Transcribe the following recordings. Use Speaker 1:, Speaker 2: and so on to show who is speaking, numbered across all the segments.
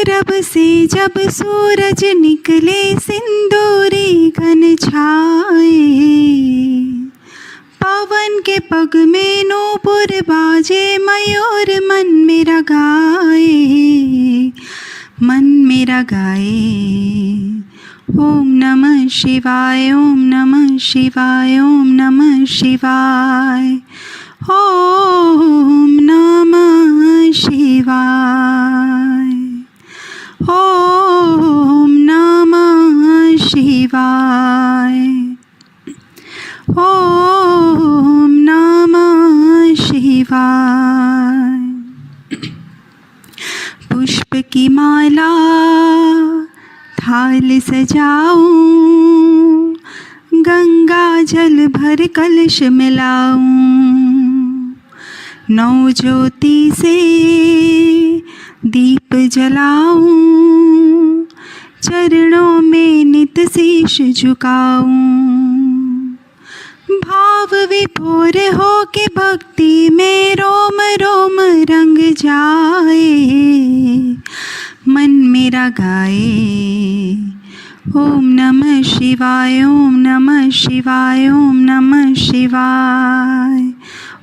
Speaker 1: रब से जब सूरज निकले सिंदूरी घन छाए, पवन के पग में नूपुर बाजे मयूर मन मेरा गाए, मन मेरा गाए। ओम नमः शिवाय, ओम नमः शिवाय, ओम नमः शिवाय, ओम नमः शिवाय, ओम नमः शिवाय, ओम नमः शिवाय। पुष्प की माला थाल सजाऊं, गंगा जल भर कलश मिलाऊं, नौ ज्योति से दीप जलाऊं, चरणों में नित शीश झुकाऊं, भाव विभोर हो के भक्ति में रोम रोम रंग जाए, मन मेरा गाए। ओम नमः शिवाय, ओम नमः शिवाय, ओम नमः शिवाय,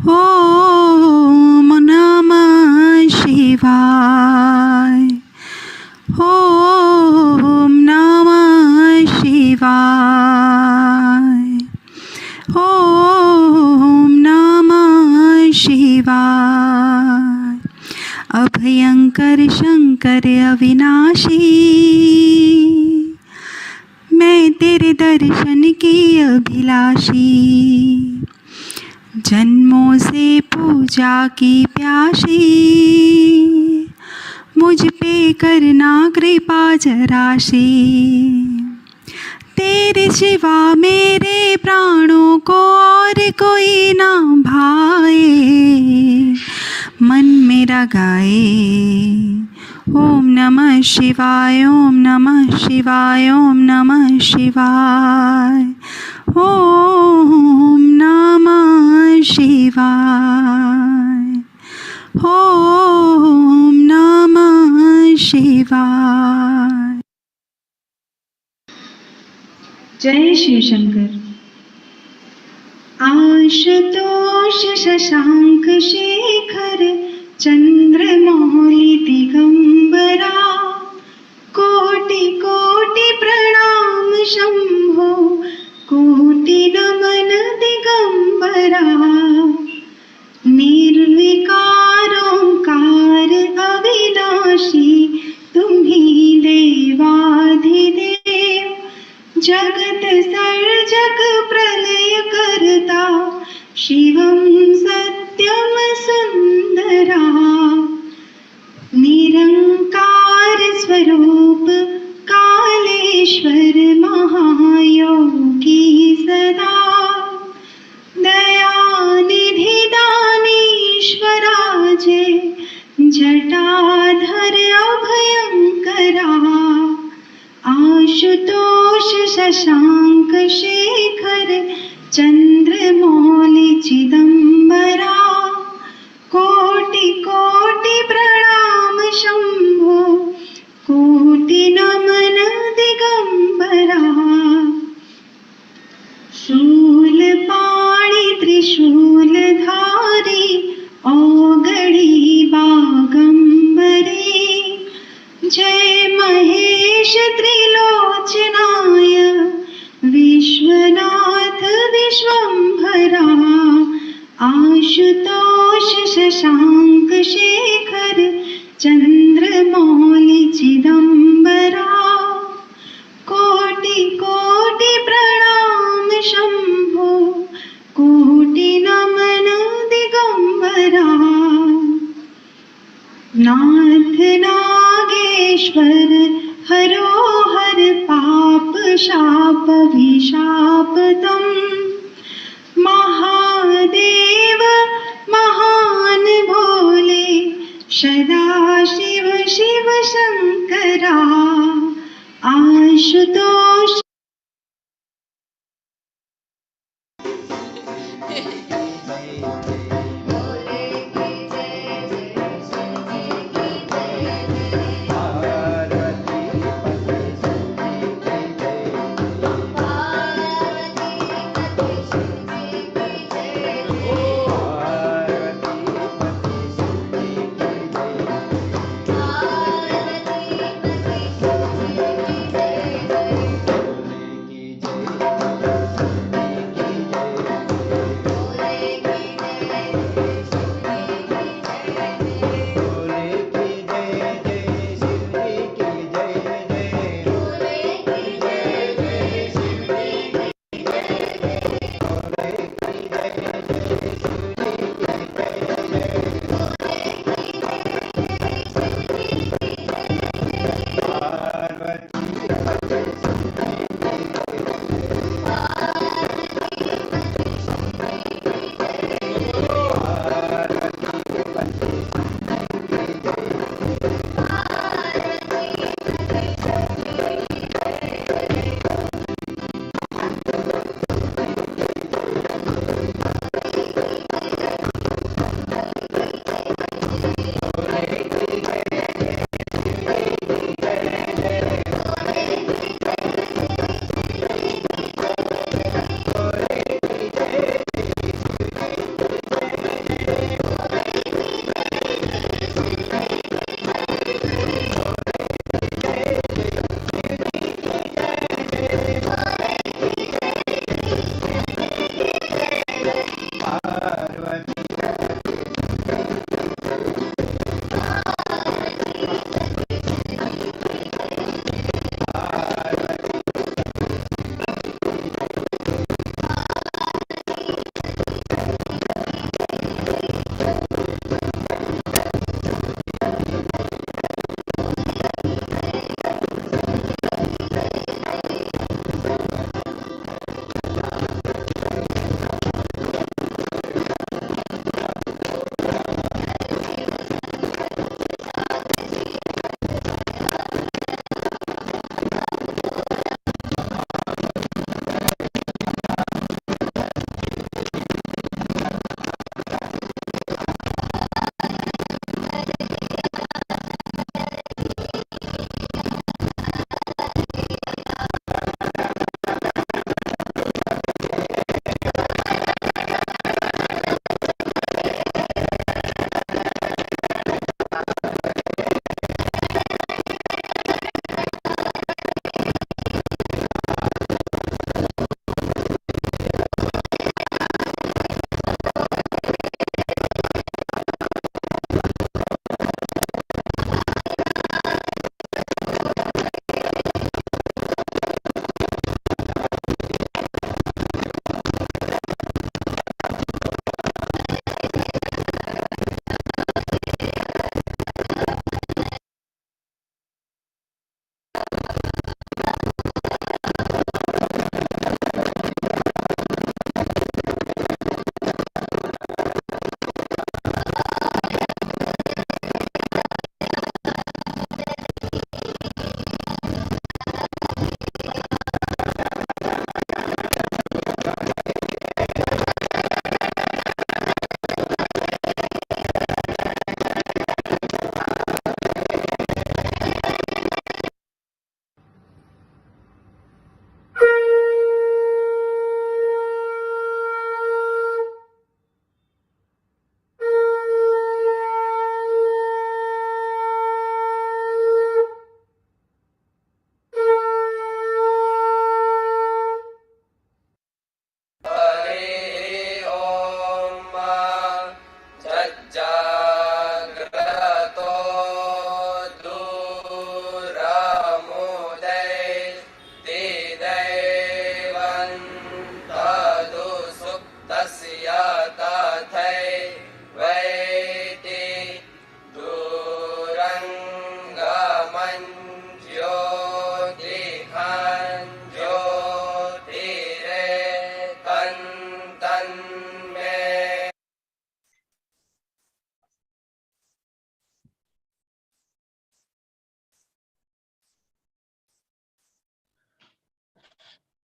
Speaker 1: ओम नमः शिवाय, ओम नमः शिवाय, ओम नमः शिवाय। अभयंकर शंकर अविनाशी, मैं तेरे दर्शन की अभिलाषी, जन्मों से पूजा की प्यासी, मुझ पे करना कृपा जराशी। तेरे सिवा मेरे प्राणों को और कोई ना भाए, मन मेरा गाए। ओम नमः शिवाय, ओम नमः शिवाय, ओम नमः शिवाय, ओम नमः शिवाय, ओम नमः शिवाय।
Speaker 2: जय शिव शंकर। आशुतोष शशांक शेखर चंद्रमौली दिगंबरा, कोटि कोटि प्रणाम शंभो, कोटि नमन दिगंबरा। निर्विकार ओंकार अविनाशी, तुम्ही देवाधिदेव, जगत सर्जक प्रलय करता, शिवं सत्यम सुंदरा। निरंकार स्वरूप कालेश्वर महायोगी सदा, दयानिधि दानीश्वराजे, जटाधर अभयंकरा। आशुतोष शशांक शेखर चंद्रमौली चिदंबरा, कोटि कोटि प्रणाम शंभो, कोटि नमन दिगंबरा। शूलपाणि त्रिशूलधारी, औगणी बागंबरे, जय महेश त्रिलोचनाय, विश्वनाथ विश्वंभरा। आशुतोष शशांक शेखर चंद्रमौली चिदंबरा, कोटि कोटि प्रणाम शंभो, कोटि नमन दिगंबरा। नाथ नागेश्वर हरो हर पाप शाप विशापतम, महादेव महान भोले, सदा शिव शिव शंकरा। आशुतोष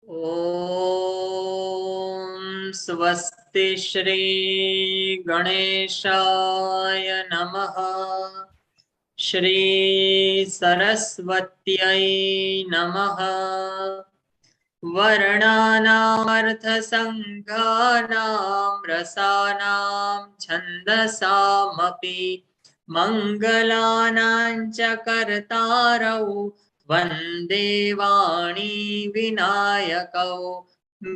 Speaker 3: ओम स्वस्ति श्री गणेशाय नमः। श्री सरस्वत्यै नमः। वर्णानामर्थसङ्घानां रसानां छन्दसामपि मङ्गलानां च कर्तारौ वन्दे वाणी विनायकौ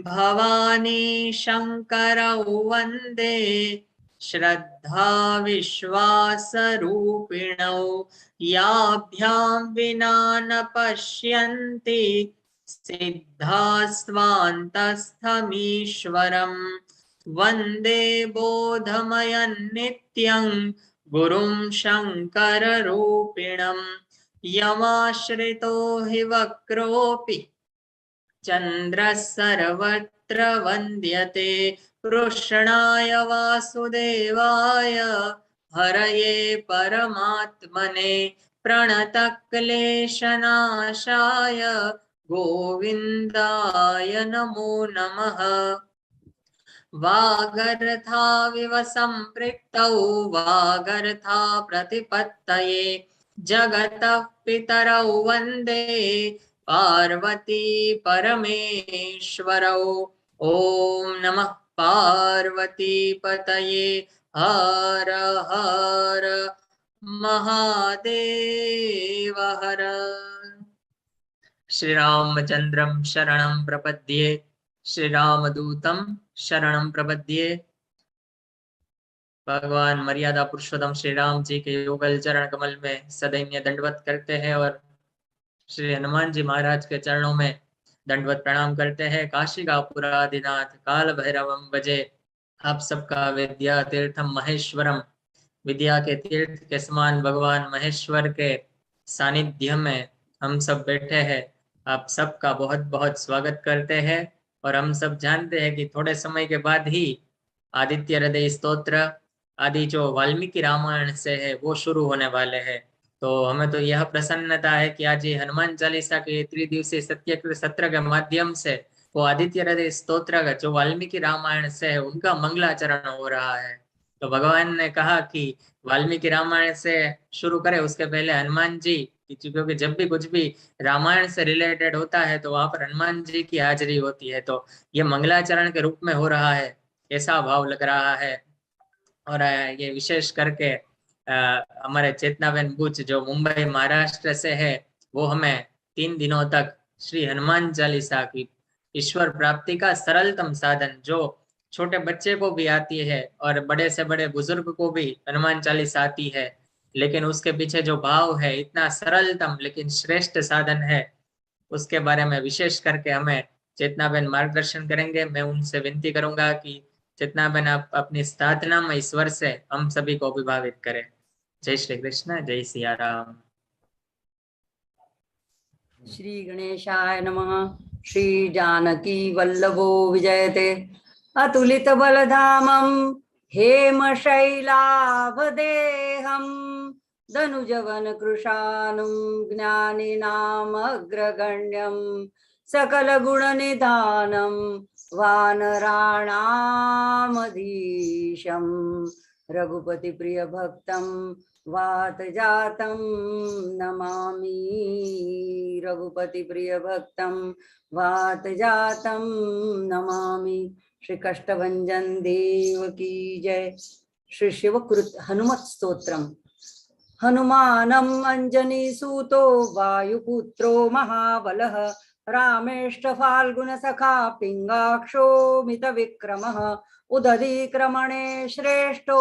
Speaker 3: भवानी शङ्करौ वन्दे श्रद्धा विश्वासरूपिणौ याभ्यां विना न पश्यन्ति सिद्धास्त्वान्तस्थमीश्वरम् वन्दे बोधमयं नित्यं गुरुं शङ्कररूपिणम् यमाश्रितो हि वक्रोऽपि चन्द्रः सर्वत्र वन्द्यते कृष्णाय वासुदेवाय हरये परमात्मने प्रणतक्लेशनाशाय गोविन्दाय नमो नमः। वागर्थाविव सम्पृक्तौ वागर्था प्रतिपत्तये जगतः पितरौ वन्दे पार्वती परमेश्वरौ। ओम नमः पार्वती पतये हर हर महादेव हर। श्री रामचंद्रं शरणं प्रपद्ये श्री रामदूतं शरणं प्रपद्ये। भगवान मर्यादा पुरुषोत्तम श्री राम जी के युगल चरण कमल में सदैन्य दंडवत करते हैं और श्री हनुमान जी महाराज के चरणों में दंडवत प्रणाम करते हैं। काशी का पुरादिनाथ काल भैरवम भजे। आप सबका विद्या तीर्थम महेश्वरम, विद्या के तीर्थ के समान भगवान महेश्वर के सानिध्य में हम सब बैठे हैं। आप सबका बहुत बहुत स्वागत करते हैं और हम सब जानते हैं कि थोड़े समय के बाद ही आदित्य हृदय स्तोत्र आदि जो वाल्मीकि रामायण से है वो शुरू होने वाले हैं। तो हमें तो यह प्रसन्नता है कि आज ये हनुमान चालीसा के त्रिदिवसीय सत्यकृत सत्र के माध्यम से वो आदित्य हृदय स्तोत्र का जो वाल्मीकि रामायण से है उनका मंगलाचरण हो रहा है। तो भगवान ने कहा कि वाल्मीकि रामायण से शुरू करें, उसके पहले हनुमान जी, क्योंकि जब भी कुछ भी रामायण से रिलेटेड होता है तो वहां पर हनुमान जी की हाजिरी होती है। तो ये मंगलाचरण के रूप में हो रहा है, ऐसा भाव लग रहा है। और ये विशेष करके हमारे चेतनाबेन बुच जो मुंबई महाराष्ट्र से है वो हमें 3 दिनों तक श्री हनुमान चालीसा की ईश्वर प्राप्ति का सरलतम साधन, जो छोटे बच्चे को भी आती है और बड़े से बड़े बुजुर्ग को भी हनुमान चालीसा आती है, लेकिन उसके पीछे जो भाव है इतना सरलतम लेकिन श्रेष्ठ साधन है, उसके बारे में विशेष करके हमें चेतनाबेन मार्गदर्शन करेंगे। मैं उनसे विनती करूंगा कि चेतनाबेन आप अपनी साधना में ईश्वर से हम सभी को अभिभावित करें। जय श्री कृष्ण, जय सिया राम।
Speaker 4: श्री गणेशाय नमः। श्री जानकी वल्लभो विजयते अतुलित बलधामं हेमशैलाभदेहं धनुजवन कृशानुं ज्ञानिनामग्रगण्यं सकलगुणनिधानं वानराणामधीशं रघुपतिप्रियभक्तं वातजातं नमामि। रघुपतिप्रियभक्तं वातजातं नमामि। श्री कष्टभंजन देव की जय। श्री शिवकृत हनुमत स्तोत्रम। हनुमानम् अंजनीसूतो वायुपुत्रो महाबलः रामेष्ट फाल्गुनसखा पिङ्गाक्षो मितविक्रमः उदधीक्रमणे श्रेष्ठो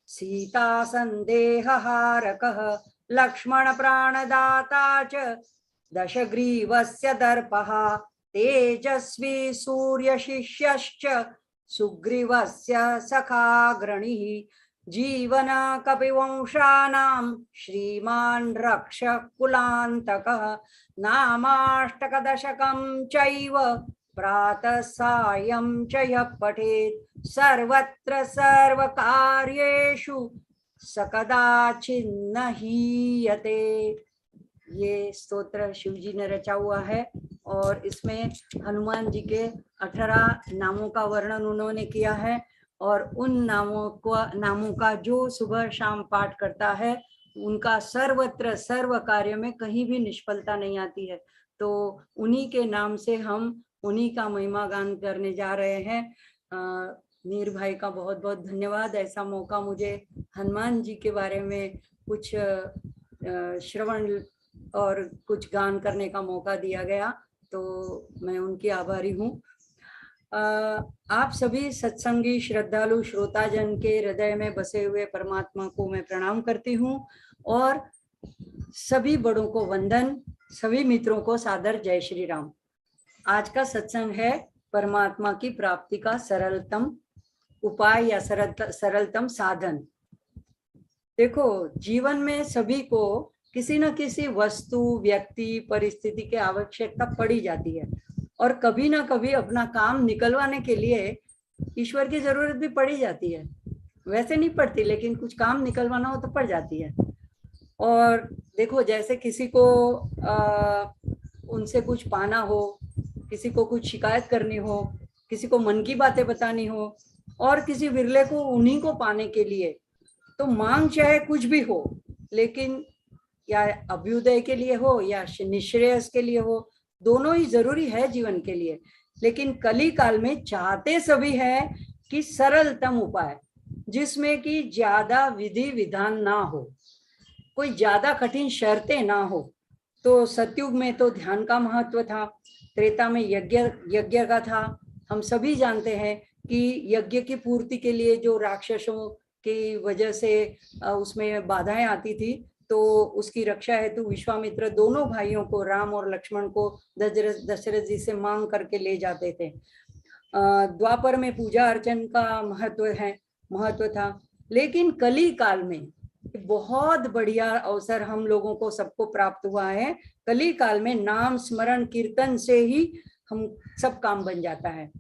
Speaker 4: सीता संदेहहारकः लक्ष्मण प्राणदाता च दशग्रीवस्य दर्पः तेजस्वी सूर्यशिष्यश्च सुग्रीवस्य सखाग्रणिः जीवन कपिवंशानां श्रीमान् रक्षकुलान्तकः नामाष्टकदशकं चैव प्रातः सायं च यः पठेत् सर्वत्र सर्वकार्येषु सकदाचिन्न हीयते। ये स्तोत्र शिव जी ने रचा हुआ है और इसमें हनुमान जी के 18 नामों का वर्णन उन्होंने किया है और उन नामों का जो सुबह शाम पाठ करता है उनका सर्वत्र सर्व कार्य में कहीं भी निष्फलता नहीं आती है। तो उन्हीं के नाम से हम उन्हीं का महिमा गान करने जा रहे हैं। मीर भाई का बहुत बहुत धन्यवाद, ऐसा मौका मुझे हनुमान जी के बारे में कुछ श्रवण और कुछ गान करने का मौका दिया गया, तो मैं उनकी आभारी हूँ। आप सभी सत्संगी श्रद्धालु श्रोताजन के हृदय में बसे हुए परमात्मा को मैं प्रणाम करती हूँ और सभी बड़ों को वंदन, सभी मित्रों को सादर जय श्री राम। आज का सत्संग है परमात्मा की प्राप्ति का सरलतम उपाय या सरलतम साधन। देखो, जीवन में सभी को किसी न किसी वस्तु, व्यक्ति, परिस्थिति की आवश्यकता पड़ी जाती है और कभी ना कभी अपना काम निकलवाने के लिए ईश्वर की जरूरत भी पड़ी जाती है। वैसे नहीं पड़ती, लेकिन कुछ काम निकलवाना हो तो पड़ जाती है। और देखो, जैसे किसी को उनसे कुछ पाना हो, किसी को कुछ शिकायत करनी हो, किसी को मन की बातें बतानी हो और किसी विरले को उन्हीं को पाने के लिए तो मांग चाहे कुछ भी हो, लेकिन या अभ्युदय के लिए हो या निश्रेयस के लिए हो, दोनों ही जरूरी है जीवन के लिए। लेकिन कली काल में चाहते सभी है कि सरलतम उपाय, जिसमें कि ज्यादा विधि विधान ना हो, कोई ज्यादा कठिन शर्तें ना हो। तो सतयुग में तो ध्यान का महत्व था, त्रेता में यज्ञ का था। हम सभी जानते हैं कि यज्ञ की पूर्ति के लिए जो राक्षसों की वजह से उसमें बाधाएं आती थी, तो उसकी रक्षा हेतु विश्वामित्र दोनों भाइयों को, राम और लक्ष्मण को, दशरथ जी से मांग करके ले जाते थे। द्वापर में पूजा अर्चन का महत्व था। लेकिन कली काल में बहुत बढ़िया अवसर हम लोगों को सबको प्राप्त हुआ है। कली काल में नाम स्मरण कीर्तन से ही हम सब काम बन जाता है।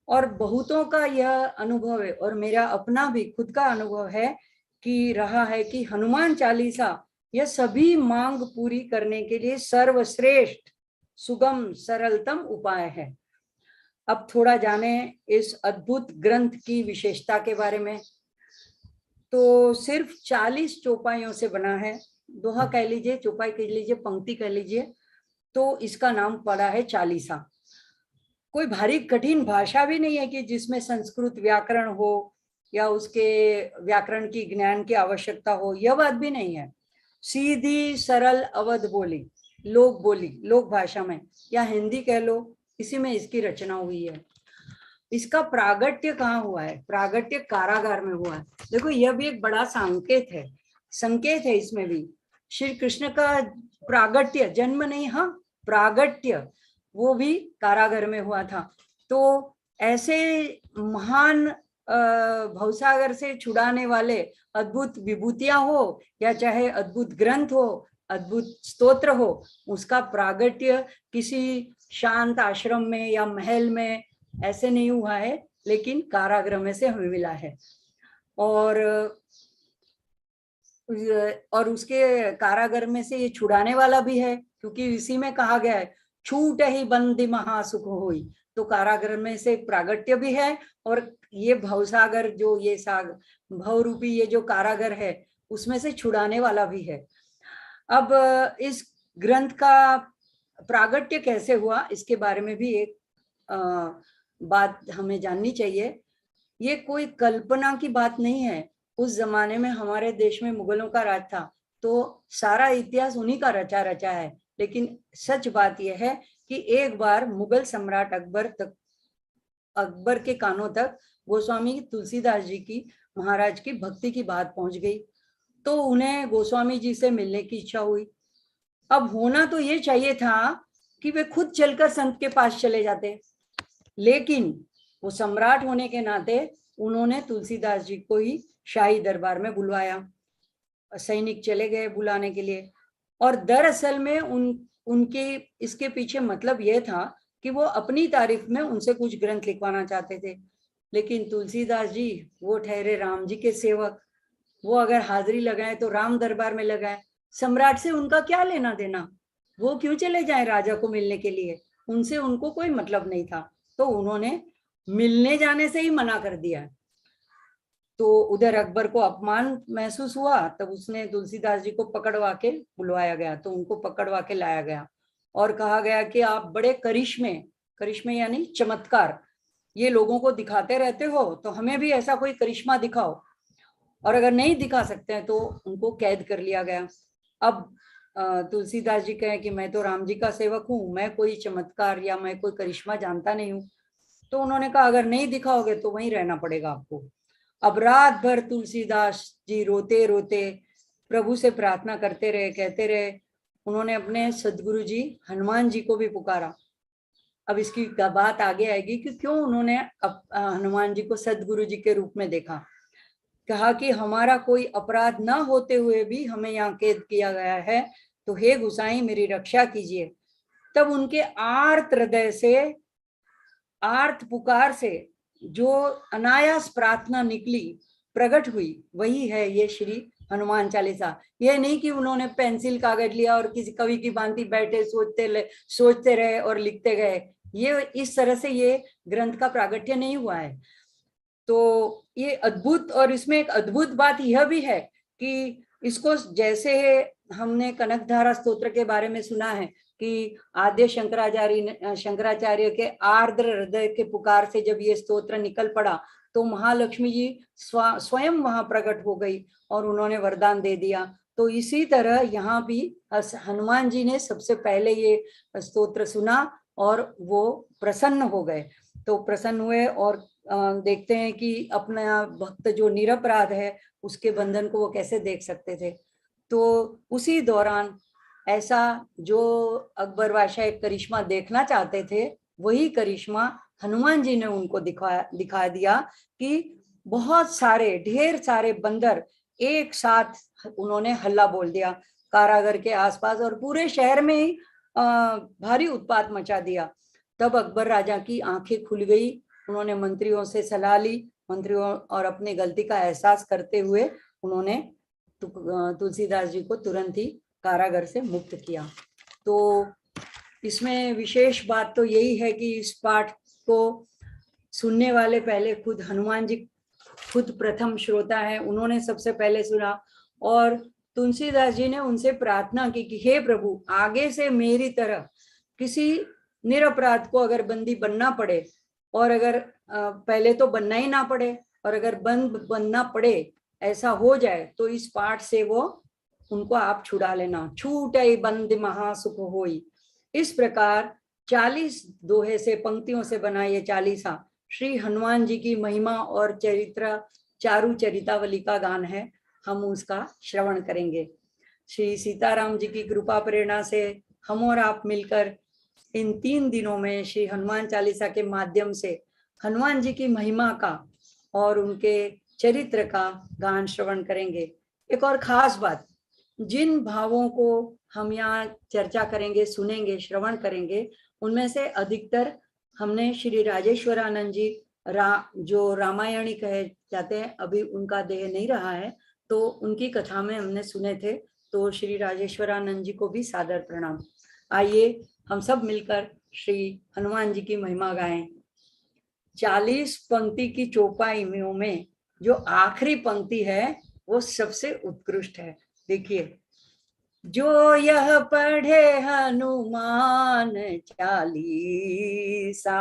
Speaker 4: और बहुतों का यह अनुभव है और मेरा अपना भी खुद का अनुभव है कि रहा है कि हनुमान चालीसा यह सभी मांग पूरी करने के लिए सर्वश्रेष्ठ सुगम सरलतम उपाय है। अब थोड़ा जाने इस अद्भुत ग्रंथ की विशेषता के बारे में। तो सिर्फ 40 चौपाइयों से बना है, दोहा कह लीजिए, चौपाई कह लीजिए, पंक्ति कह लीजिए, तो इसका नाम पड़ा है चालीसा। कोई भारी कठिन भाषा भी नहीं है कि जिसमें संस्कृत व्याकरण हो या उसके व्याकरण की ज्ञान की आवश्यकता हो, यह बात भी नहीं है। सीधी सरल अवध बोली, लोक भाषा में, या हिंदी कह लो, इसी में इसकी रचना हुई है। इसका प्रागट्य कहाँ हुआ है? प्रागट्य कारागार में हुआ है। देखो, यह भी एक बड़ा संकेत है इसमें भी। श्री कृष्ण का प्रागट्य, जन्म नहीं, हाँ, प्रागट्य, वो भी कारागार में हुआ था। तो ऐसे महान भवसागर से छुड़ाने वाले अद्भुत विभूतियां हो या चाहे अद्भुत ग्रंथ हो, अद्भुत स्तोत्र हो, उसका प्रागट्य किसी शांत आश्रम में या महल में ऐसे नहीं हुआ है, लेकिन कारागृह में से हमें मिला है। और उसके कारागार में से ये छुड़ाने वाला भी है, क्योंकि इसी में कहा गया है छूट ही बंदी महासुख होई। तो कारागार में से प्रागट्य भी है और ये भवसागर, जो ये भव रूपी ये जो कारागार है, उसमें से छुड़ाने वाला भी है। अब इस ग्रंथ का प्रागट्य कैसे हुआ, इसके बारे में भी एक बात हमें जाननी चाहिए। ये कोई कल्पना की बात नहीं है। उस जमाने में हमारे देश में मुगलों का राज था, तो सारा इतिहास उन्हीं का रचा है। लेकिन सच बात यह है कि एक बार मुगल सम्राट अकबर के कानों तक गोस्वामी तुलसीदास जी की, महाराज की भक्ति की बात पहुंच गई, तो उन्हें गोस्वामी जी से मिलने की इच्छा हुई। अब होना तो ये चाहिए था कि वे खुद चलकर संत के पास चले जाते, लेकिन वो सम्राट होने के नाते उन्होंने तुलसीदास जी को ही शाही दरबार में बुलवाया। सैनिक चले गए बुलाने के लिए, और दरअसल में उनके इसके पीछे मतलब यह था कि वो अपनी तारीफ में उनसे कुछ ग्रंथ लिखवाना चाहते थे। लेकिन तुलसीदास जी वो ठहरे राम जी के सेवक, वो अगर हाजिरी लगाए तो राम दरबार में लगाए, सम्राट से उनका क्या लेना देना, वो क्यों चले जाए राजा को मिलने के लिए, उनसे उनको कोई मतलब नहीं था। तो उन्होंने मिलने जाने से ही मना कर दिया। तो उधर अकबर को अपमान महसूस हुआ, तब उसने तुलसीदास जी को पकड़वा के बुलवाया गया। तो उनको पकड़वा के लाया गया और कहा गया कि आप बड़े करिश्मे, करिश्मे यानी चमत्कार, ये लोगों को दिखाते रहते हो, तो हमें भी ऐसा कोई करिश्मा दिखाओ, और अगर नहीं दिखा सकते हैं तो उनको कैद कर लिया गया। अब तुलसीदास जी कहें कि मैं तो राम जी का सेवक हूँ, मैं कोई चमत्कार या मैं कोई करिश्मा जानता नहीं हूँ। तो उन्होंने कहा अगर नहीं दिखाओगे तो वहीं रहना पड़ेगा आपको। अब रात भर तुलसीदास जी रोते रोते प्रभु से प्रार्थना करते रहे, कहते रहे। उन्होंने अपने सदगुरु जी हनुमान जी को भी पुकारा। अब इसकी बात आगे आएगी कि क्यों उन्होंने हनुमान जी को सदगुरु जी के रूप में देखा। कहा कि हमारा कोई अपराध न होते हुए भी हमें यहाँ कैद किया गया है, तो हे गुसाई मेरी रक्षा कीजिए। तब उनके आर्त हृदय से, आर्त पुकार से जो अनायास प्रार्थना निकली, प्रकट हुई, वही है ये श्री हनुमान चालीसा। ये नहीं कि उन्होंने पेंसिल कागज लिया और किसी कवि की भांति बैठे सोचते रहे और लिखते गए। ये इस तरह से ये ग्रंथ का प्रागट्य नहीं हुआ है। तो ये अद्भुत, और इसमें एक अद्भुत बात यह भी है कि इसको जैसे हमने कनकधारा स्तोत्र के बारे में सुना है कि आद्य शंकराचार्य के आर्द्र हृदय के पुकार से जब ये स्तोत्र निकल पड़ा तो महालक्ष्मी जी स्वयं वहां प्रकट हो गई और उन्होंने वरदान दे दिया। तो इसी तरह यहाँ भी हनुमान जी ने सबसे पहले ये स्तोत्र सुना और वो प्रसन्न हो गए। तो प्रसन्न हुए और देखते हैं कि अपना भक्त जो निरपराध है उसके बंधन को वो कैसे देख सकते थे। तो उसी दौरान ऐसा जो अकबर बादशाह एक करिश्मा देखना चाहते थे, वही करिश्मा हनुमान जी ने उनको दिखा दिया कि बहुत सारे, ढेर सारे बंदर एक साथ उन्होंने हल्ला बोल दिया कारागार के आसपास और पूरे शहर में ही भारी उत्पात मचा दिया। तब अकबर राजा की आंखें खुल गई। उन्होंने मंत्रियों से सलाह ली, मंत्रियों और अपनी गलती का एहसास करते हुए उन्होंने तुलसीदास जी को तुरंत ही कारागार से मुक्त किया। तो इसमें विशेष बात तो यही है कि इस पाठ को सुनने वाले पहले खुद हनुमान जी खुद प्रथम श्रोता है, उन्होंने सबसे पहले सुना और तुलसीदास जी ने उनसे प्रार्थना की कि हे प्रभु, आगे से मेरी तरह किसी निरपराध को अगर बंदी बनना पड़े, और अगर पहले तो बनना ही ना पड़े, और अगर बनना पड़े ऐसा हो जाए तो इस पाठ से वो उनको आप छुड़ा लेना। छूटई बंद महासुख होई। इस प्रकार 40 दोहे से, पंक्तियों से बना ये चालीसा श्री हनुमान जी की महिमा और चारु चरितावली का गान है। हम उसका श्रवण करेंगे। श्री सीताराम जी की कृपा प्रेरणा से हम और आप मिलकर इन 3 दिनों में श्री हनुमान चालीसा के माध्यम से हनुमान जी की महिमा का और उनके चरित्र का गान श्रवण करेंगे। एक और खास बात, जिन भावों को हम यहाँ चर्चा करेंगे, सुनेंगे, श्रवण करेंगे, उनमें से अधिकतर हमने श्री राजेश्वरानंद जी जो रामायणी कहे जाते हैं, अभी उनका देह नहीं रहा है, तो उनकी कथा में हमने सुने थे। तो श्री राजेश्वरानंद जी को भी सादर प्रणाम। आइए हम सब मिलकर श्री हनुमान जी की महिमा गाएं। 40 पंक्ति की चौपाइयों में जो आखिरी पंक्ति है वो सबसे उत्कृष्ट है। देखिए, जो यह पढ़े हनुमान चालीसा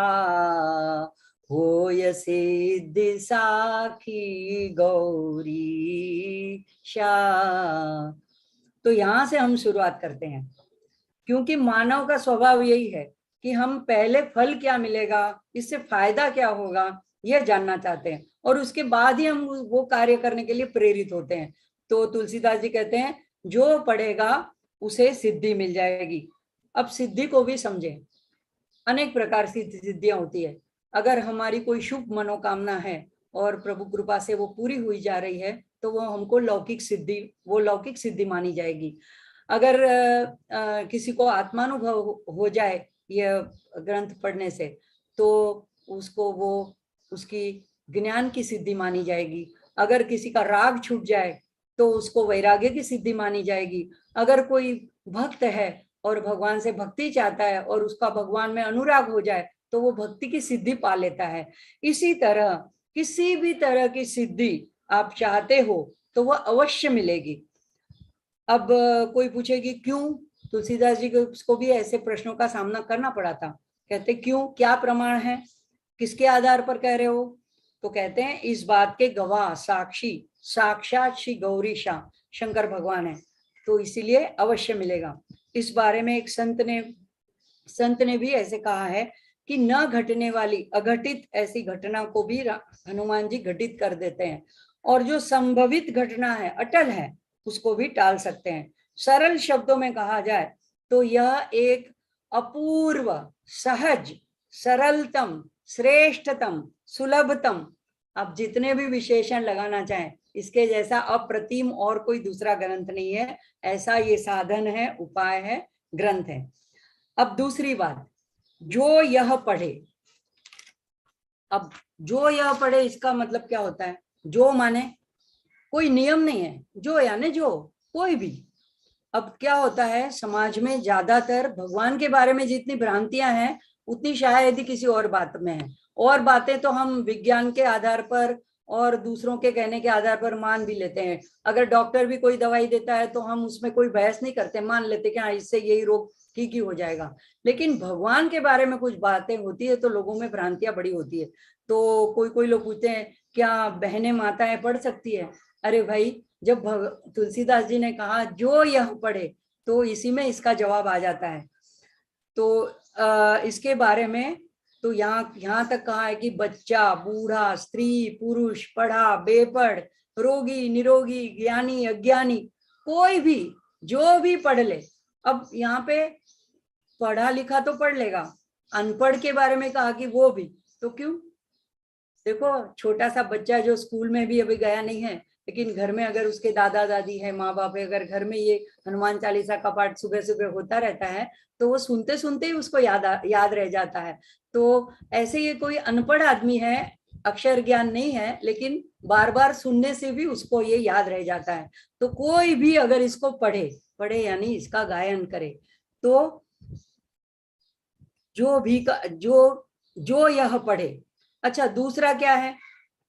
Speaker 4: होय सिद्धि साखी गौरी शा। तो यहाँ से हम शुरुआत करते हैं, क्योंकि मानव का स्वभाव यही है कि हम पहले फल क्या मिलेगा, इससे फायदा क्या होगा, यह जानना चाहते हैं, और उसके बाद ही हम वो कार्य करने के लिए प्रेरित होते हैं। तो तुलसीदास जी कहते हैं जो पढ़ेगा उसे सिद्धि मिल जाएगी। अब सिद्धि को भी समझें, अनेक प्रकार की सिद्धियां होती है। अगर हमारी कोई शुभ मनोकामना है और प्रभु कृपा से वो पूरी हुई जा रही है तो वो हमको लौकिक सिद्धि मानी जाएगी। अगर किसी को आत्मानुभव हो जाए यह ग्रंथ पढ़ने से तो उसको वो उसकी ज्ञान की सिद्धि मानी जाएगी। अगर किसी का राग छूट जाए तो उसको वैराग्य की सिद्धि मानी जाएगी। अगर कोई भक्त है और भगवान से भक्ति चाहता है और उसका भगवान में अनुराग हो जाए तो वो भक्ति की सिद्धि पा लेता है। इसी तरह किसी भी तरह की सिद्धि आप चाहते हो तो वह अवश्य मिलेगी। अब कोई पूछेगी क्यों? तुलसीदास जी को भी ऐसे प्रश्नों का सामना करना पड़ा था। कहते क्यों, क्या प्रमाण है, किसके आधार पर कह रहे हो? तो कहते हैं इस बात के गवाह साक्षी साक्षात श्री गौरीशा शंकर भगवान है, तो इसीलिए अवश्य मिलेगा। इस बारे में एक संत ने भी ऐसे कहा है कि न घटने वाली अघटित ऐसी घटना को भी हनुमान जी घटित कर देते हैं, और जो संभवित घटना है अटल है उसको भी टाल सकते हैं। सरल शब्दों में कहा जाए तो यह एक अपूर्व, सहज, सरलतम, श्रेष्ठतम, सुलभतम, आप जितने भी विशेषण लगाना चाहें, इसके जैसा अप्रतिम और कोई दूसरा ग्रंथ नहीं है। ऐसा ये साधन है, उपाय है, ग्रंथ है। अब दूसरी बात, जो यह पढ़े। अब जो यह पढ़े इसका मतलब क्या होता है? जो माने कोई नियम नहीं है, जो यानी जो कोई भी। अब क्या होता है, समाज में ज्यादातर भगवान के बारे में जितनी भ्रांतियां हैं उतनी शायद ही किसी और बात में है। और बातें तो हम विज्ञान के आधार पर और दूसरों के कहने के आधार पर मान भी लेते हैं। अगर डॉक्टर भी कोई दवाई देता है तो हम उसमें कोई बहस नहीं करते, मान लेते कि हाँ इससे यही रोग ठीक ही हो जाएगा। लेकिन भगवान के बारे में कुछ बातें होती है तो लोगों में भ्रांतियां बड़ी होती है। तो कोई लोग पूछते हैं क्या बहनें माताएं पढ़ सकती है? अरे भाई, जब तुलसीदास जी ने कहा जो यह पढ़े तो इसी में इसका जवाब आ जाता है। तो इसके बारे में तो यहाँ तक कहा है कि बच्चा, बूढ़ा, स्त्री, पुरुष, पढ़ा, बेपढ़, रोगी, निरोगी, ज्ञानी, अज्ञानी, कोई भी जो भी पढ़ ले। अब यहाँ पे पढ़ा लिखा तो पढ़ लेगा, अनपढ़ के बारे में कहा कि वो भी, तो क्यों? देखो, छोटा सा बच्चा जो स्कूल में भी अभी गया नहीं है, लेकिन घर में अगर उसके दादा दादी है, माँ बाप है, अगर घर में ये हनुमान चालीसा का पाठ सुबह सुबह होता रहता है तो वो सुनते सुनते ही उसको याद रह जाता है। तो ऐसे ये कोई अनपढ़ आदमी है, अक्षर ज्ञान नहीं है, लेकिन बार बार सुनने से भी उसको ये याद रह जाता है। तो कोई भी अगर इसको पढ़े यानी इसका गायन करे तो जो यह पढ़े। अच्छा, दूसरा क्या है,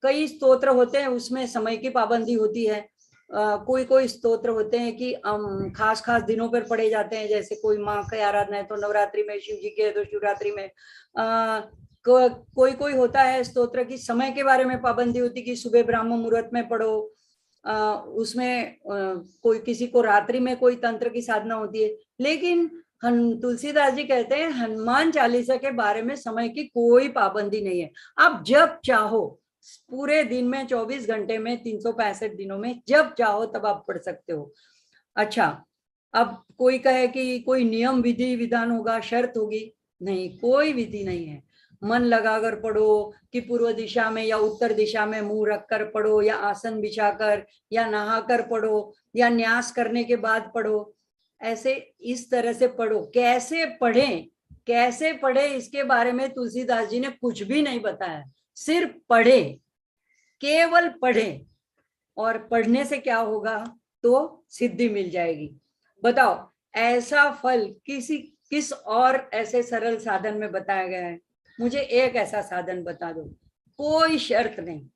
Speaker 4: कई स्तोत्र होते हैं उसमें समय की पाबंदी होती है। कोई स्तोत्र होते हैं कि खास दिनों पर पढ़े जाते हैं, जैसे कोई माँ की आराधना है तो नवरात्रि में, शिव जी की है तो शिवरात्रि में। कोई होता है स्तोत्र की समय के बारे में पाबंदी होती कि सुबह ब्राह्म मुहूर्त में पढ़ो। उसमें कोई किसी को रात्रि में कोई तंत्र की साधना होती है। लेकिन तुलसीदास जी कहते हैं हनुमान चालीसा के बारे में समय की कोई पाबंदी नहीं है। आप जब चाहो पूरे दिन में, 24 घंटे में, 365 दिनों में जब चाहो तब आप पढ़ सकते हो। अच्छा, अब कोई कहे कि कोई नियम विधि विधान होगा, शर्त होगी, नहीं, कोई विधि नहीं है। मन लगाकर पढ़ो कि पूर्व दिशा में या उत्तर दिशा में मुंह रखकर पढ़ो, या आसन बिछाकर, या नहाकर पढ़ो, या न्यास करने के बाद पढ़ो, ऐसे इस तरह से पढ़ो। कैसे पढ़े इसके बारे में तुलसीदास जी ने कुछ भी नहीं बताया, सिर्फ पढ़े, केवल पढ़े। और पढ़ने से क्या होगा? तो सिद्धि मिल जाएगी। बताओ, ऐसा फल किस और ऐसे सरल साधन में बताया गया है? मुझे एक ऐसा साधन बता दो, कोई शर्त नहीं।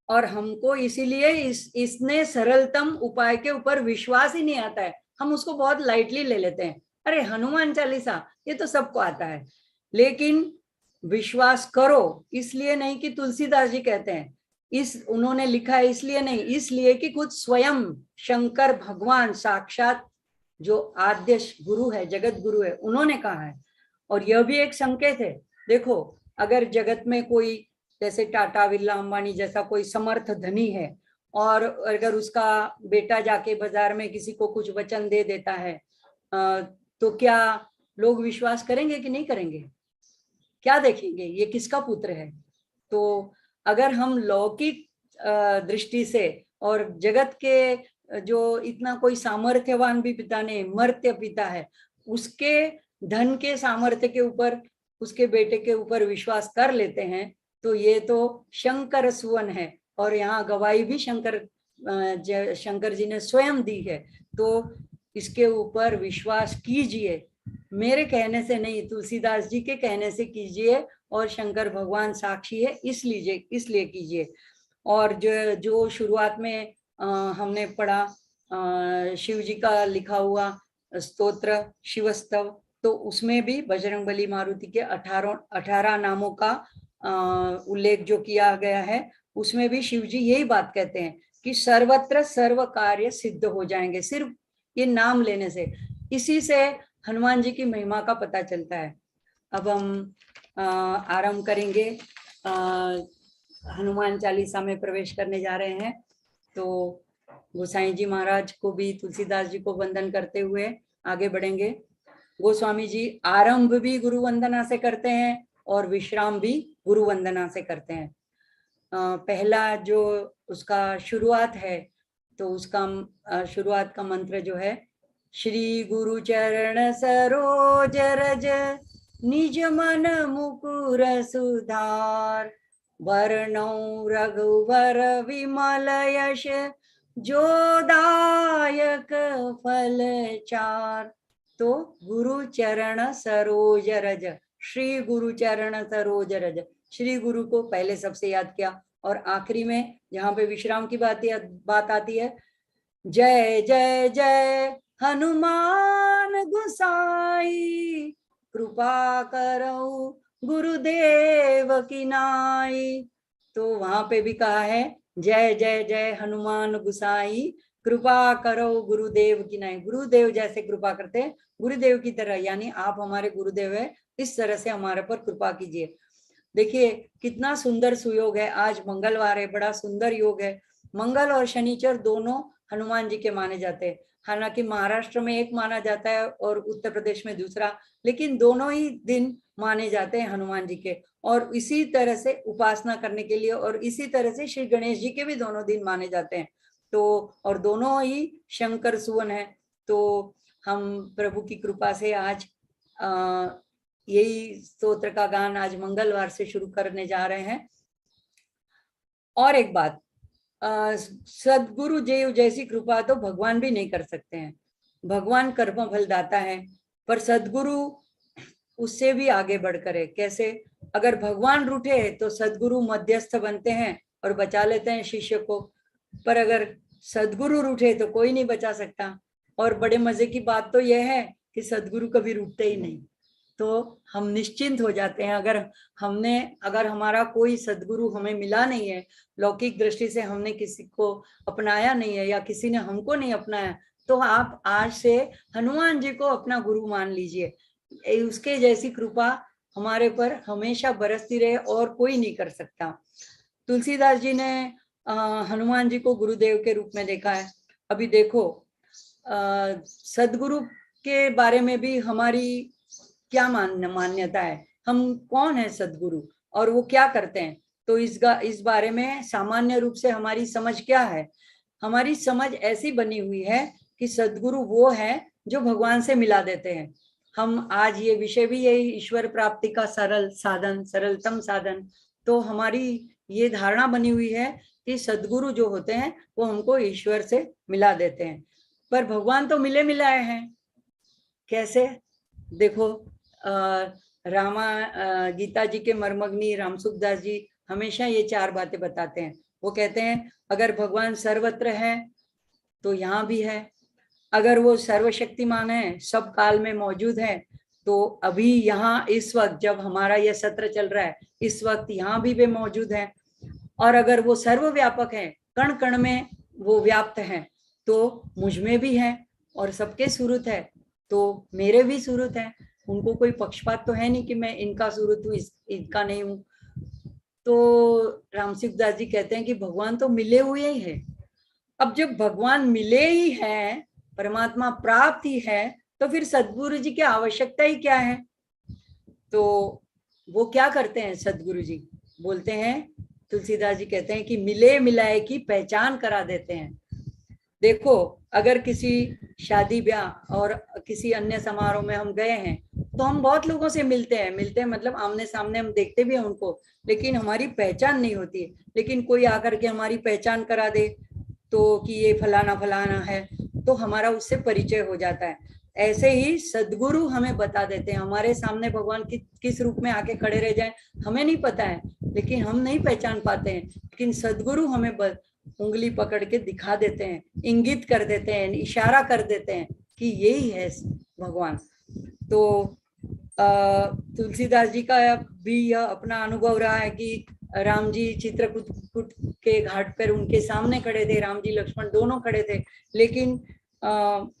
Speaker 4: और हमको इसीलिए इसने सरलतम उपाय के ऊपर विश्वास ही नहीं आता है, हम उसको बहुत लाइटली ले लेते हैं। अरे हनुमान चालीसा ये तो सबको आता है, लेकिन विश्वास करो, इसलिए नहीं कि तुलसीदास जी कहते हैं, उन्होंने लिखा है इसलिए नहीं, इसलिए कि खुद स्वयं शंकर भगवान साक्षात जो आद्य गुरु है, जगत गुरु है, उन्होंने कहा है। और यह भी एक संकेत है। देखो, अगर जगत में कोई जैसे टाटा, बिरला, अंबानी जैसा कोई समर्थ धनी है, और अगर उसका बेटा जाके बाजार में किसी को कुछ वचन दे देता है, तो क्या लोग विश्वास करेंगे कि नहीं करेंगे? क्या देखेंगे ये किसका पुत्र है? तो अगर हम लौकिक दृष्टि से, और जगत के जो इतना कोई सामर्थ्यवान भी पिता ने, मर्त्य पिता है, उसके धन के सामर्थ्य के ऊपर, उसके बेटे के ऊपर विश्वास कर लेते हैं, तो ये तो शंकर सुवन है। और यहाँ गवाही भी शंकर जी ने स्वयं दी है तो इसके ऊपर विश्वास कीजिए, मेरे कहने से नहीं, तुलसीदास जी के कहने से कीजिए, और शंकर भगवान साक्षी है इसलिए कीजिए। और जो शुरुआत में हमने पढ़ा शिव जी का लिखा हुआ स्तोत्र शिवस्तव, तो उसमें भी बजरंगबली मारुति के 18 नामों का उल्लेख जो किया गया है, उसमें भी शिव जी यही बात कहते हैं कि सर्वत्र सर्व कार्य सिद्ध हो जाएंगे सिर्फ ये नाम लेने से। इसी से हनुमान जी की महिमा का पता चलता है। अब हम आरंभ करेंगे, हनुमान चालीसा में प्रवेश करने जा रहे हैं। तो गोसाई जी महाराज को भी, तुलसीदास जी को वंदन करते हुए आगे बढ़ेंगे। गोस्वामी जी आरंभ भी गुरु वंदना से करते हैं और विश्राम भी गुरु वंदना से करते हैं। पहला जो उसका शुरुआत है, तो उसका शुरुआत का मंत्र जो है, श्री गुरु चरण सरोज रज निज मन मुकुर सुधार, वर्णौ रघुवर विमल यश जोदायक फल चार। तो गुरु चरण सरोज रज, श्री गुरु चरण सरोज रज, श्री गुरु को पहले सबसे याद किया, और आखिरी में जहाँ पे विश्राम की बात आती है, जय जय जय हनुमान गुसाई, कृपा करो गुरुदेव की नाई। तो वहां पे भी कहा है जय जय जय हनुमान गुसाई, कृपा करो गुरुदेव की नाई। गुरुदेव जैसे कृपा करते हैं, गुरुदेव की तरह, यानी आप हमारे गुरुदेव है, इस तरह से हमारे पर कृपा कीजिए। देखिए कितना सुंदर सुयोग है, आज मंगलवार है, बड़ा सुंदर योग है। मंगल और शनिचर दोनों हनुमान जी के माने जाते हैं। हालांकि महाराष्ट्र में एक माना जाता है और उत्तर प्रदेश में दूसरा, लेकिन दोनों ही दिन माने जाते हैं हनुमान जी के। और इसी तरह से उपासना करने के लिए, और इसी तरह से श्री गणेश जी के भी दोनों दिन माने जाते हैं। तो और दोनों ही शंकर सुवन है। तो हम प्रभु की कृपा से आज यही स्तोत्र का गान आज मंगलवार से शुरू करने जा रहे हैं। और एक बात, सदगुरु देव जैसी कृपा तो भगवान भी नहीं कर सकते हैं। भगवान कर्म फल दाता है, पर सदगुरु उससे भी आगे बढ़कर है। कैसे? अगर भगवान रूठे तो सदगुरु मध्यस्थ बनते हैं और बचा लेते हैं शिष्य को, पर अगर सदगुरु रूठे तो कोई नहीं बचा सकता। और बड़े मजे की बात तो यह है कि सदगुरु कभी रूठते ही नहीं, तो हम निश्चिंत हो जाते हैं। अगर हमारा कोई सदगुरु हमें मिला नहीं है, लौकिक दृष्टि से हमने किसी को अपनाया नहीं है या किसी ने हमको नहीं अपनाया, तो आप आज से हनुमान जी को अपना गुरु मान लीजिए। उसके जैसी कृपा हमारे पर हमेशा बरसती रहे और कोई नहीं कर सकता। तुलसीदास जी ने हनुमान जी को गुरुदेव के रूप में देखा है। अभी देखो सदगुरु के बारे में भी हमारी क्या मान्यता है, हम कौन है सदगुरु और वो क्या करते हैं। तो इस बारे में सामान्य रूप से हमारी समझ क्या है? हमारी समझ ऐसी बनी हुई है कि सदगुरु वो है जो भगवान से मिला देते हैं। हम आज ये विषय भी यही, ईश्वर प्राप्ति का सरलतम साधन। तो हमारी ये धारणा बनी हुई है कि सदगुरु जो होते हैं वो हमको ईश्वर से मिला देते हैं, पर भगवान तो मिले मिलाए हैं। कैसे? देखो गीता जी के मर्मग्नि रामसुखदास जी हमेशा ये 4 बातें बताते हैं। वो कहते हैं अगर भगवान सर्वत्र है तो यहाँ भी है, अगर वो सर्वशक्तिमान है, सब काल में मौजूद है, तो अभी यहाँ इस वक्त जब हमारा यह सत्र चल रहा है, इस वक्त यहाँ भी वे मौजूद है। और अगर वो सर्वव्यापक है, कण कण में वो व्याप्त है, तो मुझ में भी है, और सबके सुरत है तो मेरे भी सुरत है। उनको कोई पक्षपात तो है नहीं कि मैं इनका सुरत हूँ इनका नहीं हूँ। तो रामसिकदास जी कहते हैं कि भगवान तो मिले हुए ही है। अब जब भगवान मिले ही है, परमात्मा प्राप्त ही है, तो फिर सदगुरु जी की आवश्यकता ही क्या है? तो वो क्या करते हैं सदगुरु जी? बोलते हैं, तुलसीदास जी कहते हैं कि मिले मिलाए की पहचान करा देते हैं। देखो अगर किसी शादी ब्याह और किसी अन्य समारोह में हम गए हैं तो हम बहुत लोगों से मिलते हैं मतलब आमने सामने हम देखते भी हैं उनको, लेकिन हमारी पहचान नहीं होती है। लेकिन कोई आकर के हमारी पहचान करा दे तो कि ये फलाना फलाना है, तो हमारा उससे परिचय हो जाता है। ऐसे ही सद्गुरु हमें बता देते हैं, हमारे सामने भगवान किस रूप में आके खड़े रह जाए हमें नहीं पता है, लेकिन हम नहीं पहचान पाते हैं, लेकिन सद्गुरु हमें उंगली पकड़ के दिखा देते हैं, इंगित कर देते हैं, इशारा कर देते हैं कि यही है भगवान। तो तुलसीदास जी का भी यह अपना अनुभव रहा है कि राम जी चित्रकूट के घाट पर उनके सामने खड़े थे, राम जी लक्ष्मण दोनों खड़े थे, लेकिन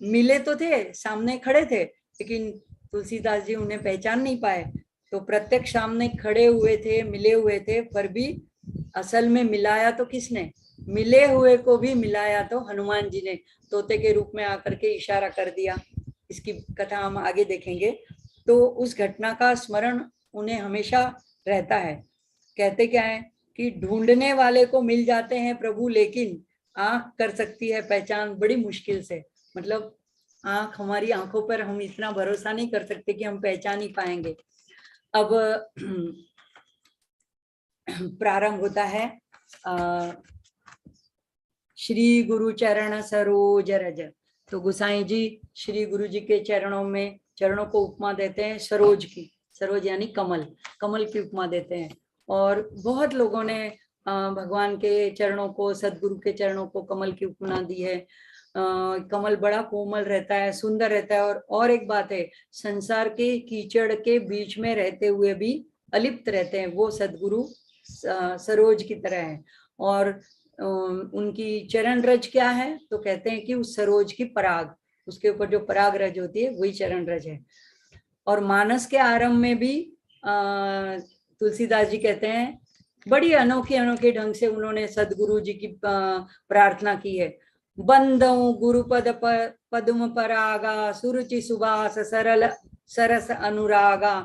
Speaker 4: मिले तो थे, सामने खड़े थे, लेकिन तुलसीदास जी उन्हें पहचान नहीं पाए। तो प्रत्यक्ष सामने खड़े हुए थे, मिले हुए थे, पर भी असल में मिलाया तो किसने? मिले हुए को भी मिलाया तो हनुमान जी ने, तोते के रूप में आकर के इशारा कर दिया। इसकी कथा हम आगे देखेंगे। तो उस घटना का स्मरण उन्हें हमेशा रहता है। कहते क्या है कि ढूंढने वाले को मिल जाते हैं प्रभु, लेकिन आंख कर सकती है पहचान बड़ी मुश्किल से। मतलब आंख, हमारी आंखों पर हम इतना भरोसा नहीं कर सकते कि हम पहचान ही पाएंगे। अब प्रारंभ होता है श्री गुरु चरण सरोज रज। तो गोसाई जी श्री गुरु जी के चरणों को उपमा देते हैं सरोज की। सरोज यानी कमल, कमल की उपमा देते हैं। और बहुत लोगों ने भगवान के चरणों को, सदगुरु के चरणों को कमल की उपमा दी है। कमल बड़ा कोमल रहता है, सुंदर रहता है। और एक बात है, संसार के कीचड़ के बीच में रहते हुए भी अलिप्त रहते हैं, वो सदगुरु सरोज की तरह है। और उनकी चरण रज क्या है? तो कहते हैं कि उस सरोज की पराग, उसके ऊपर जो पराग रज होती है वही चरण रज है। और मानस के आरंभ में भी तुलसीदास जी कहते हैं, बड़ी अनोखे ढंग से उन्होंने सदगुरु जी की प्रार्थना की है। बंदऊ गुरुपद पद्म परागा, सुरुचि सुबास सरल सरस अनुरागा,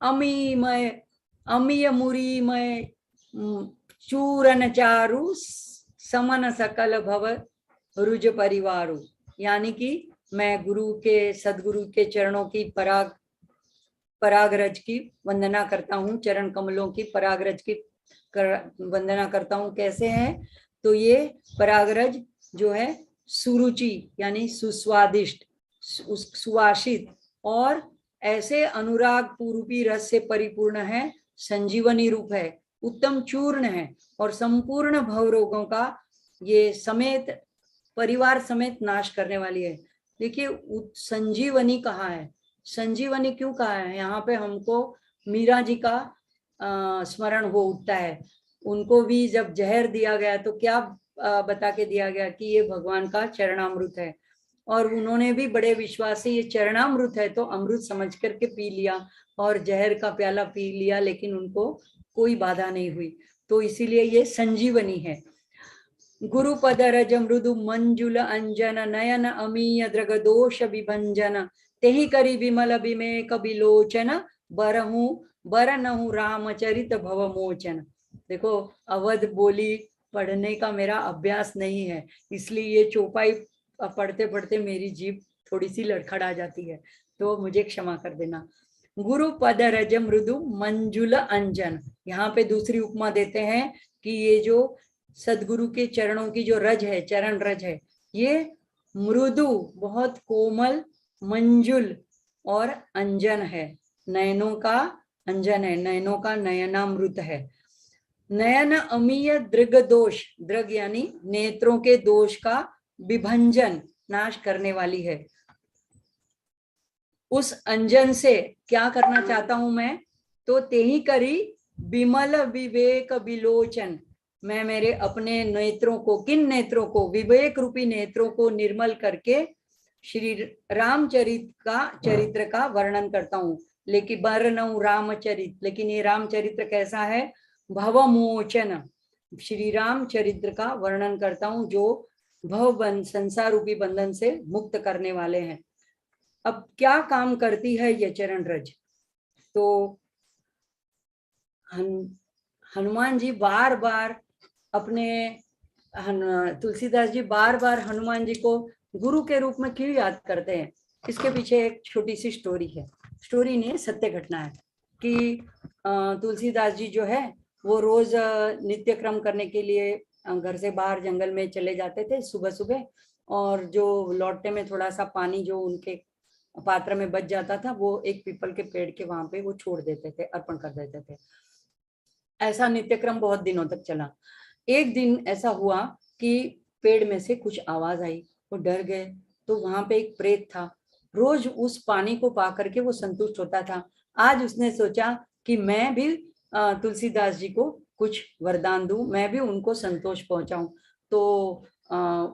Speaker 4: अमीय मुरीमय चूरन चारु, समन सकल भव रुज परिवारु। यानी कि मैं सदगुरु के चरणों की परागरज की वंदना करता हूँ, चरण कमलों की परागरज की वंदना करता हूँ। कैसे है? तो ये परागरज जो है सुरुचि यानी सुस्वादिष्ट, सुवासित और ऐसे अनुराग पूर्वी रस से परिपूर्ण है, संजीवनी रूप है, उत्तम चूर्ण है और संपूर्ण भव रोगों का ये समेत, परिवार समेत नाश करने वाली है। देखिए संजीवनी कहा है, संजीवनी क्यों कहा है? यहाँ पे हमको मीरा जी का स्मरण हो उठता है। उनको भी जब जहर दिया गया तो क्या बता के दिया गया कि ये भगवान का चरणामृत है, और उन्होंने भी बड़े विश्वास से ये चरणामृत है तो अमृत समझ करके पी लिया और जहर का प्याला पी लिया, लेकिन उनको कोई बाधा नहीं हुई। तो इसीलिए ये संजीवनी है। गुरुपद रज मृदु मंजुल अंजन, नयन अमीय द्रग दोष विभंजन, तेहि करी विमल बिमेक बिलोचन, बरनहु रामचरित भव मोचन। देखो अवध बोली पढ़ने का मेरा अभ्यास नहीं है, इसलिए ये चौपाई पढ़ते पढ़ते मेरी जीभ थोड़ी सी लड़खड़ा जाती है, तो मुझे क्षमा कर देना। गुरु पद रज मृदु मंजुल अंजन, यहाँ पे दूसरी उपमा देते हैं कि ये जो सदगुरु के चरणों की जो रज है, चरण रज है, ये मृदु बहुत कोमल, मंजुल और अंजन है, नयनों का अंजन है, नयनों का नयनामृत है। नयन अमीय दृग दोष, दृग यानी नेत्रों के दोष का विभंजन, नाश करने वाली है। उस अंजन से क्या करना चाहता हूं मैं? तो तेहि करी विमल विवेक विलोचन, मैं मेरे अपने नेत्रों को, किन नेत्रों को? विवेक रूपी नेत्रों को निर्मल करके श्री चरित्र का वर्णन करता हूँ। लेकिन वर्णऊ रामचरित, लेकिन ये रामचरित्र कैसा है? भवमोचन, श्री रामचरित्र का वर्णन करता हूँ जो भव संसार रूपी बंधन से मुक्त करने वाले हैं। अब क्या काम करती है ये चरण रज? तो हनुमान जी बार बार तुलसीदास जी बार बार हनुमान जी को गुरु के रूप में क्यों याद करते हैं? इसके पीछे एक छोटी सी स्टोरी है, स्टोरी नहीं सत्य घटना है कि तुलसीदास जी जो है वो रोज नित्य क्रम करने के लिए घर से बाहर जंगल में चले जाते थे सुबह सुबह, और जो लौटने में थोड़ा सा पानी जो उनके पात्र में बच जाता था वो एक पीपल के पेड़ के वहां पे वो छोड़ देते थे, अर्पण कर देते थे। ऐसा नित्यक्रम बहुत दिनों तक चला। एक दिन ऐसा हुआ कि पेड़ में से कुछ आवाज आई, वो डर गए। तो वहां पे एक प्रेत था, रोज उस पानी को पा करके वो संतुष्ट होता था। आज उसने सोचा कि मैं भी तुलसीदास जी को कुछ वरदान दूं, मैं भी उनको संतोष पहुंचाऊं। तो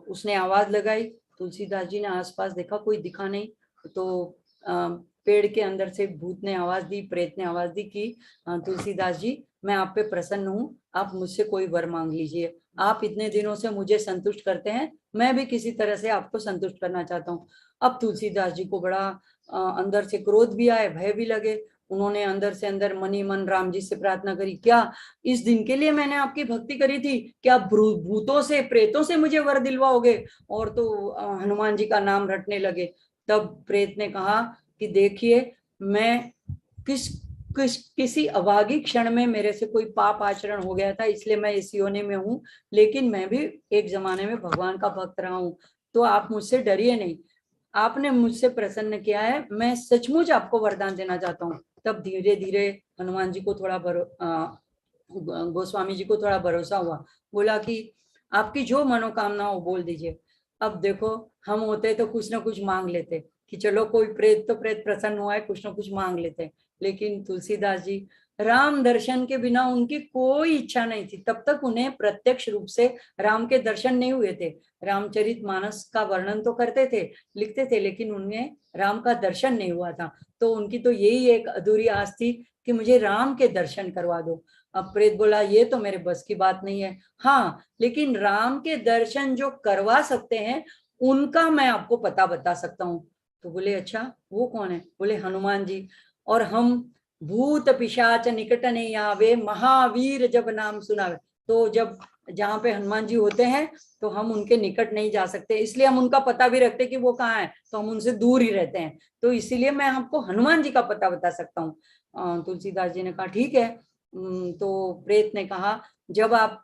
Speaker 4: उसने आवाज लगाई। तुलसीदास जी ने आसपास देखा, कोई दिखा नहीं। तो पेड़ के अंदर से भूत ने आवाज दी, प्रेत ने आवाज दी कि तुलसीदास जी, मैं आप पे प्रसन्न हूँ, आप मुझसे कोई वर मांग लीजिए। आप इतने दिनों से मुझे संतुष्ट करते हैं, मैं भी किसी तरह से आपको संतुष्ट करना चाहता हूँ। अब तुलसीदास जी को बड़ा अंदर से क्रोध भी आए, भय भी लगे। उन्होंने अंदर से अंदर मनी मन राम जी से प्रार्थना करी, क्या इस दिन के लिए मैंने आपकी भक्ति करी थी, क्या भूतों से प्रेतों से मुझे वर दिलवाओगे? और तो हनुमान जी का नाम रटने लगे। तब प्रेत ने कहा कि देखिए, मैं किसी अभागी क्षण में मेरे से कोई पाप आचरण हो गया था, इसलिए मैं इस योनि में हूँ, लेकिन मैं भी एक जमाने में भगवान का भक्त रहा हूँ। तो आप मुझसे डरिए नहीं, आपने मुझसे प्रसन्न किया है, मैं सचमुच आपको वरदान देना चाहता हूँ। तब धीरे धीरे हनुमान जी को थोड़ा गोस्वामी जी को थोड़ा भरोसा हुआ। बोला कि आपकी जो मनोकामना हो बोल दीजिए। अब देखो, हम होते तो कुछ ना कुछ मांग लेते कि चलो कोई प्रेत तो प्रेत प्रसन्न हुआ है, कुछ ना कुछ मांग लेते। लेकिन तुलसीदास जी, राम दर्शन के बिना उनकी कोई इच्छा नहीं थी। तब तक उन्हें प्रत्यक्ष रूप से राम के दर्शन नहीं हुए थे। रामचरितमानस का वर्णन तो करते थे, लिखते थे, लेकिन उन्हें राम का दर्शन नहीं हुआ था। तो उनकी तो यही एक अधूरी आस थी कि मुझे राम के दर्शन करवा दो। अब प्रेत बोला, ये तो मेरे बस की बात नहीं है, हाँ लेकिन राम के दर्शन जो करवा सकते हैं उनका मैं आपको पता बता सकता हूँ। तो बोले, अच्छा वो कौन है? बोले, हनुमान जी। और हम भूत पिशाच निकट नहीं आवे, महावीर जब नाम सुनावे। तो जब जहाँ पे हनुमान जी होते हैं तो हम उनके निकट नहीं जा सकते, इसलिए हम उनका पता भी रखते कि वो कहाँ है, तो हम उनसे दूर ही रहते हैं। तो इसीलिए मैं आपको हनुमान जी का पता बता सकता हूँ। तुलसीदास जी ने कहा, ठीक है। तो प्रेत ने कहा, जब आप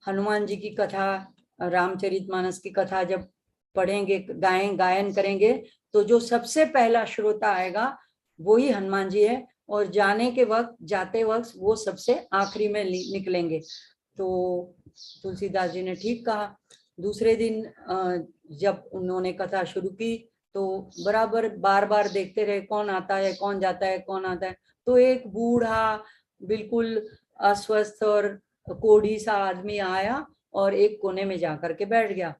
Speaker 4: हनुमान जी की कथा, रामचरितमानस की कथा जब पढ़ेंगे, गायन करेंगे, तो जो सबसे पहला श्रोता आएगा वही हनुमान जी है, और जाने के वक्त, जाते वक्त वो सबसे आखिरी में निकलेंगे। तो तुलसीदास जी ने ठीक कहा। दूसरे दिन जब उन्होंने कथा शुरू की तो बराबर बार बार देखते रहे, कौन आता है, कौन जाता है, कौन आता है। तो एक बूढ़ा बिल्कुल अस्वस्थ और कोढ़ी सा आदमी आया और एक कोने में जाकर के बैठ गया।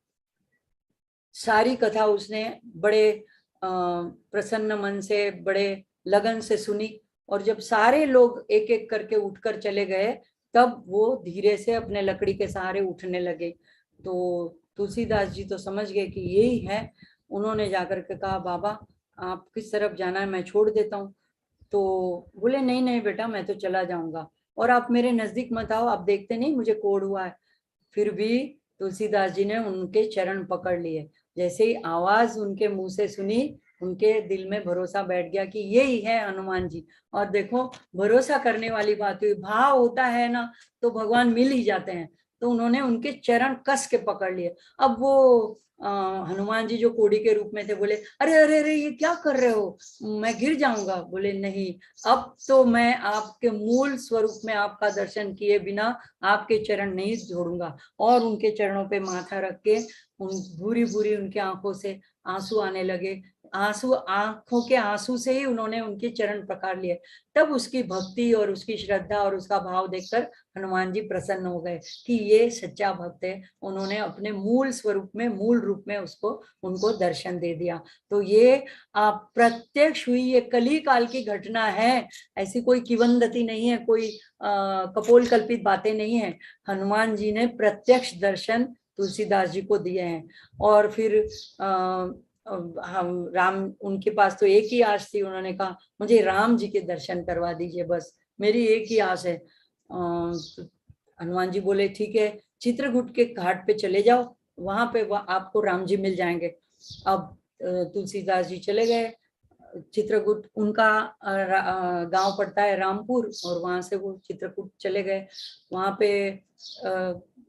Speaker 4: सारी कथा उसने बड़े प्रसन्न मन से, बड़े लगन से सुनी। और जब सारे लोग एक एक करके उठकर चले गए, तब वो धीरे से अपने लकड़ी के सहारे उठने लगे। तो तुलसीदास जी तो समझ गए कि यही है। उन्होंने जाकर के कहा, बाबा आप किस तरफ जाना है, मैं छोड़ देता हूँ। तो बोले, नहीं नहीं बेटा, मैं तो चला जाऊंगा, और आप मेरे नजदीक मत आओ, आप देखते नहीं मुझे कोढ़ हुआ है। फिर भी तुलसीदास जी ने उनके चरण पकड़ लिए। जैसे ही आवाज उनके मुंह से सुनी, उनके दिल में भरोसा बैठ गया कि यही है हनुमान जी। और देखो, भरोसा करने वाली बात हुई, भाव होता है ना तो भगवान मिल ही जाते हैं। तो उन्होंने उनके चरण कस के पकड़ लिए। अब वो हनुमान जी जो कोढ़ी के रूप में थे, बोले, अरे अरे अरे, ये क्या कर रहे हो, मैं गिर जाऊंगा। बोले, नहीं, अब तो मैं आपके मूल स्वरूप में आपका दर्शन किए बिना आपके चरण नहीं छोड़ूंगा। और उनके चरणों पे माथा रख के उन भूरी भूरी उनके आंखों से आंसू आने लगे। आंसू, आंखों के आंसू से ही उन्होंने उनके चरण पकड़ लिए। तब उसकी भक्ति और उसकी श्रद्धा और उसका भाव देखकर हनुमान जी प्रसन्न हो गए कि ये सच्चा भक्त है। उन्होंने अपने मूल स्वरूप में, मूल रूप में उसको, उनको दर्शन दे दिया। तो ये प्रत्यक्ष हुई, ये कली काल की घटना है, ऐसी कोई किंवदंती नहीं है, कोई कपोल कल्पित बातें नहीं है। हनुमान जी ने प्रत्यक्ष दर्शन तुलसीदास जी को दिए हैं। और फिर हम राम, उनके पास तो एक ही आस थी, उन्होंने कहा, मुझे राम जी के दर्शन करवा दीजिए, बस मेरी एक ही आस है। हनुमान जी बोले, ठीक है, चित्रकूट के घाट पे चले जाओ, वहां पे आपको राम जी मिल जाएंगे। अब तुलसीदास जी चले गए चित्रकूट, उनका गांव पड़ता है रामपुर, और वहां से वो चित्रकूट चले गए। वहां पे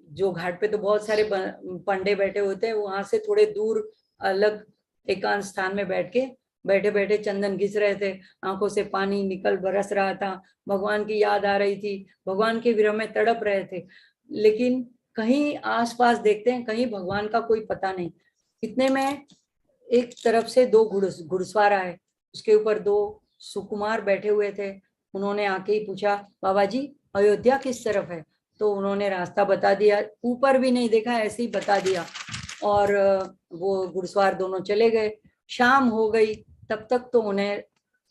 Speaker 4: जो घाट पे तो बहुत सारे पंडे बैठे होते हैं, वहां से थोड़े दूर अलग एकांत स्थान में बैठे बैठे चंदन घिस रहे थे, आंखों से पानी निकल बरस रहा था, भगवान की याद आ रही थी, भगवान के विरह में तड़प रहे थे। लेकिन कहीं आसपास देखते हैं, कहीं भगवान का कोई पता नहीं। इतने में एक तरफ से दो घुड़सवार आए, उसके ऊपर दो सुकुमार बैठे हुए थे। उन्होंने आके ही पूछा, बाबा जी अयोध्या किस तरफ है? तो उन्होंने रास्ता बता दिया, ऊपर भी नहीं देखा, ऐसे ही बता दिया। और वो घुड़सवार दोनों चले गए। शाम हो गई, तब तक तो उन्हें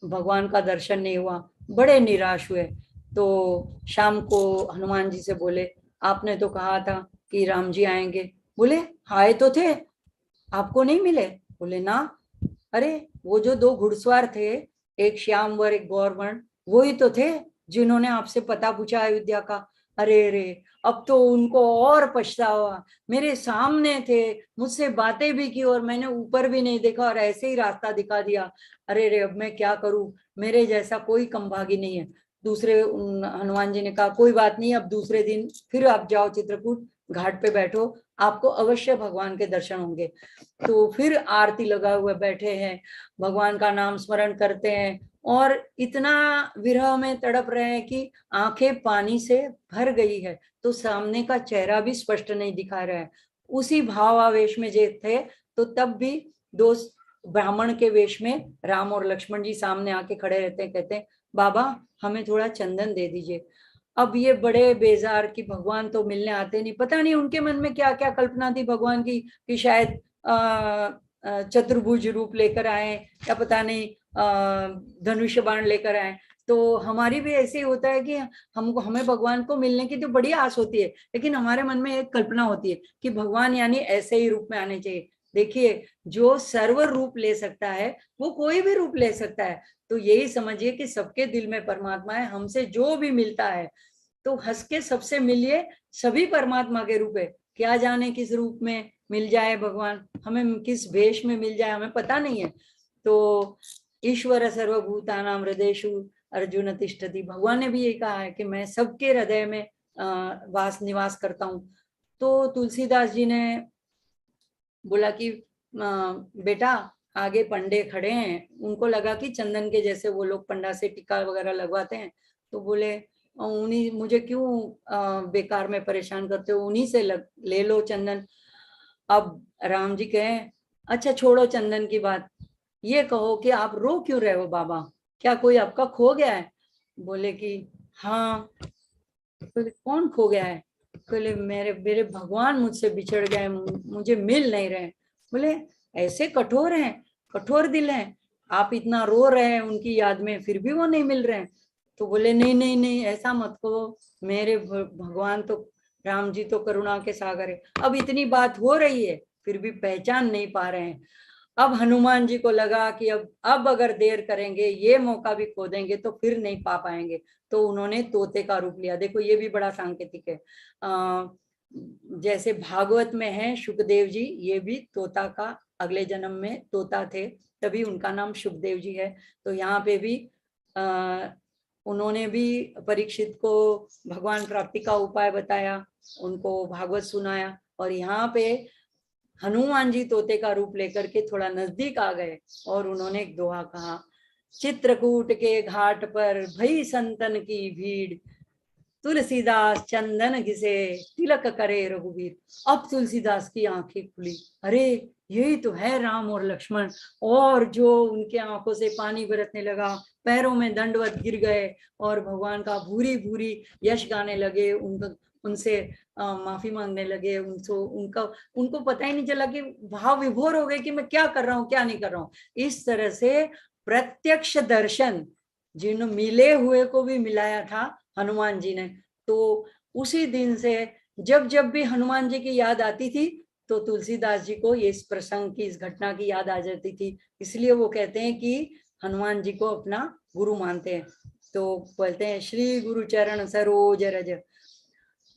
Speaker 4: भगवान का दर्शन नहीं हुआ, बड़े निराश हुए। तो शाम को हनुमान जी से बोले, आपने तो कहा था कि राम जी आएंगे। बोले आए तो थे, आपको नहीं मिले? बोले ना, अरे वो जो दो घुड़सवार थे, एक श्यामवर एक गौरवर्ण, वो ही तो थे जिन्होंने आपसे पता पूछा अयोध्या का। अरे रे, अब तो उनको और पछतावा, मेरे सामने थे, मुझसे बातें भी की और मैंने ऊपर भी नहीं देखा और ऐसे ही रास्ता दिखा दिया। अरे रे, अब मैं क्या करूं, मेरे जैसा कोई कमभागी नहीं है। दूसरे हनुमान जी ने कहा, कोई बात नहीं, अब दूसरे दिन फिर आप जाओ चित्रकूट, घाट पे बैठो, आपको अवश्य भगवान के दर्शन होंगे। तो फिर आरती लगा हुए बैठे हैं, भगवान का नाम स्मरण करते हैं और इतना विरह में तड़प रहे हैं कि आंखें पानी से भर गई है, तो सामने का चेहरा भी स्पष्ट नहीं दिखा रहा है। उसी भावावेश में जे थे, तो तब भी दो ब्राह्मण के वेश में राम और लक्ष्मण जी सामने आके खड़े रहते हैं, कहते हैं, बाबा हमें थोड़ा चंदन दे दीजिए। अब ये बड़े बेजार कि भगवान तो मिलने आते नहीं, पता नहीं उनके मन में क्या क्या कल्पना थी भगवान की, कि शायद चतुर्भुज रूप लेकर आए, या पता नहीं धनुष बाण लेकर आए। तो हमारी भी ऐसे ही होता है कि हमें भगवान को मिलने की तो बड़ी आस होती है, लेकिन हमारे मन में एक कल्पना होती है कि भगवान यानी ऐसे ही रूप में आने चाहिए। देखिए, जो सर्व रूप ले सकता है वो कोई भी रूप ले सकता है। तो यही समझिए कि सबके दिल में परमात्मा है, हमसे जो भी मिलता है तो हंस के सबसे मिलिए, सभी परमात्मा के रूप है। क्या जाने किस रूप में मिल जाए भगवान, हमें किस वेश में मिल जाए हमें पता नहीं है। तो ईश्वर सर्वभूतानां हृदयेषु अर्जुन तिष्ठति, भगवान ने भी यही कहा है कि मैं सबके हृदय में निवास करता हूँ। तो तुलसीदास जी ने बोला कि बेटा आगे पंडे खड़े हैं, उनको लगा कि चंदन के जैसे वो लोग पंडा से टीका वगैरह लगवाते हैं, तो बोले उन्हीं, मुझे क्यों बेकार में परेशान करते हो, उन्हीं से ले लो चंदन। अब राम जी कहे, अच्छा छोड़ो चंदन की बात, ये कहो कि आप रो क्यों रहे हो बाबा, क्या कोई आपका खो गया है? बोले कि हाँ। बोले कौन खो गया है? बोले मेरे मेरे भगवान मुझसे बिछड़ गए, मुझे मिल नहीं रहे। बोले ऐसे कठोर हैं, कठोर दिल हैं, आप इतना रो रहे हैं उनकी याद में, फिर भी वो नहीं मिल रहे हैं। तो बोले नहीं नहीं नहीं, ऐसा मत कहो, मेरे भगवान तो, राम जी तो करुणा के सागर है। अब इतनी बात हो रही है फिर भी पहचान नहीं पा रहे हैं। अब हनुमान जी को लगा कि अब अगर देर करेंगे, ये मौका भी खो देंगे तो फिर नहीं पा पाएंगे। तो उन्होंने तोते का रूप लिया। देखो ये भी बड़ा सांकेतिक है। जैसे भागवत में है शुकदेव जी, ये भी तोता का, अगले जन्म में तोता थे, तभी उनका नाम शुकदेव जी है। तो यहाँ पे भी उन्होंने भी परीक्षित को भगवान प्राप्ति का उपाय बताया, उनको भागवत सुनाया, और यहाँ पे हनुमान जी तोते का रूप लेकर के थोड़ा नजदीक आ गए और उन्होंने एक दोहा कहा, चित्रकूट के घाट पर भई संतन की भीड़, तुलसीदास चंदन घिसे तिलक करे रघुवीर। अब तुलसीदास की आंखें खुली, अरे यही तो है राम और लक्ष्मण। और जो उनके आंखों से पानी बरसने लगा, पैरों में दंडवत गिर गए और भगवान का भूरी भूरी यश गाने लगे, उनसे माफी मांगने लगे। उनको पता ही नहीं चला कि भाव विभोर हो गए कि मैं क्या कर रहा हूँ क्या नहीं कर रहा हूँ। इस तरह से प्रत्यक्ष दर्शन जिन मिले हुए को भी मिलाया था हनुमान जी ने। तो उसी दिन से जब जब भी हनुमान जी की याद आती थी तो तुलसीदास जी को इस प्रसंग की, इस घटना की याद आ जाती थी। इसलिए वो कहते हैं कि हनुमान जी को अपना गुरु मानते हैं। तो बोलते हैं श्री गुरु चरण सरोज रज,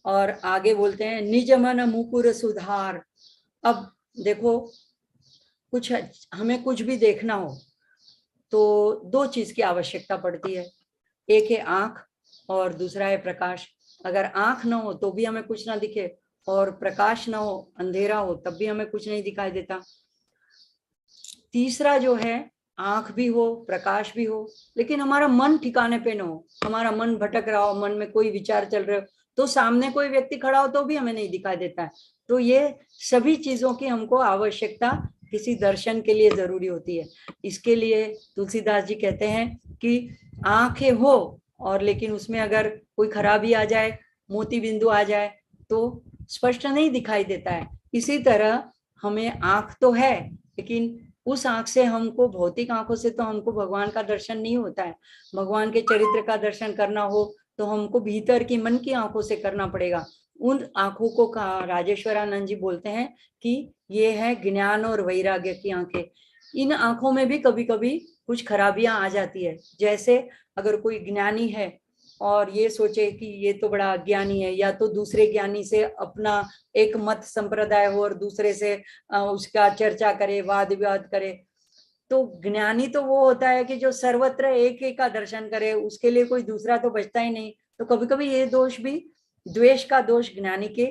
Speaker 4: और आगे बोलते हैं निज मन मुकुर सुधार। अब देखो, कुछ हमें कुछ भी देखना हो तो दो चीज की आवश्यकता पड़ती है, एक है आंख और दूसरा है प्रकाश। अगर आंख ना हो तो भी हमें कुछ ना दिखे, और प्रकाश ना हो, अंधेरा हो, तब भी हमें कुछ नहीं दिखाई देता। तीसरा जो है, आंख भी हो, प्रकाश भी हो, लेकिन हमारा मन ठिकाने पे ना हो, हमारा मन भटक रहा हो, मन में कोई विचार चल रहे हो, तो सामने कोई व्यक्ति खड़ा हो तो भी हमें नहीं दिखाई देता है। तो ये सभी चीजों की हमको आवश्यकता किसी दर्शन के लिए जरूरी होती है। इसके लिए तुलसीदास जी कहते हैं कि आंखें हो और लेकिन उसमें अगर कोई खराबी आ जाए, मोती बिंदु आ जाए, तो स्पष्ट नहीं दिखाई देता है। इसी तरह हमें आंख तो है, लेकिन उस आंख से हमको, भौतिक आंखों से तो हमको भगवान का दर्शन नहीं होता है। भगवान के चरित्र का दर्शन करना हो तो हमको भीतर की, मन की आंखों से करना पड़ेगा। उन आंखों को कहा, राजेश्वरानंद जी बोलते हैं कि ये है ज्ञान और वैराग्य की आंखें। इन आंखों में भी कभी कभी कुछ खराबियां आ जाती है। जैसे अगर कोई ज्ञानी है और ये सोचे कि ये तो बड़ा अज्ञानी है, या तो दूसरे ज्ञानी से अपना एक मत संप्रदाय हो और दूसरे से उसका चर्चा करे, वाद विवाद करे, तो ज्ञानी तो वो होता है कि जो सर्वत्र एक एक का दर्शन करे, उसके लिए कोई दूसरा तो बचता ही नहीं। तो कभी कभी ये दोष भी, द्वेष का दोष ज्ञानी के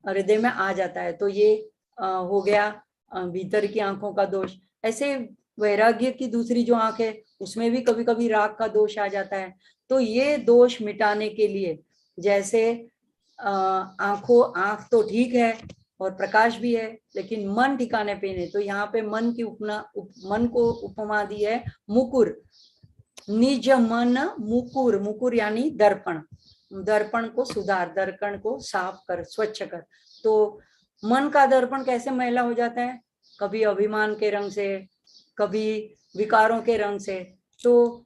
Speaker 4: हृदय में आ जाता है। तो ये हो गया भीतर की आंखों का दोष। ऐसे वैराग्य की दूसरी जो आंख है, उसमें भी कभी कभी राग का दोष आ जाता है। तो ये दोष मिटाने के लिए, जैसे आंख तो ठीक है और प्रकाश भी है, लेकिन मन ठिकाने पे नहीं। तो यहाँ पे मन की मन को उपमा दी है मुकुर, निज मन मुकुर। मुकुर यानी दर्पण, दर्पण को सुधार, दर्पण को साफ कर, स्वच्छ कर। तो मन का दर्पण कैसे मैला हो जाता है? कभी अभिमान के रंग से, कभी विकारों के रंग से। तो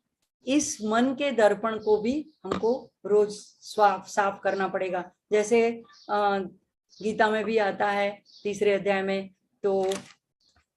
Speaker 4: इस मन के दर्पण को भी हमको रोज साफ करना पड़ेगा। जैसे गीता में भी आता है 3 अध्याय में, तो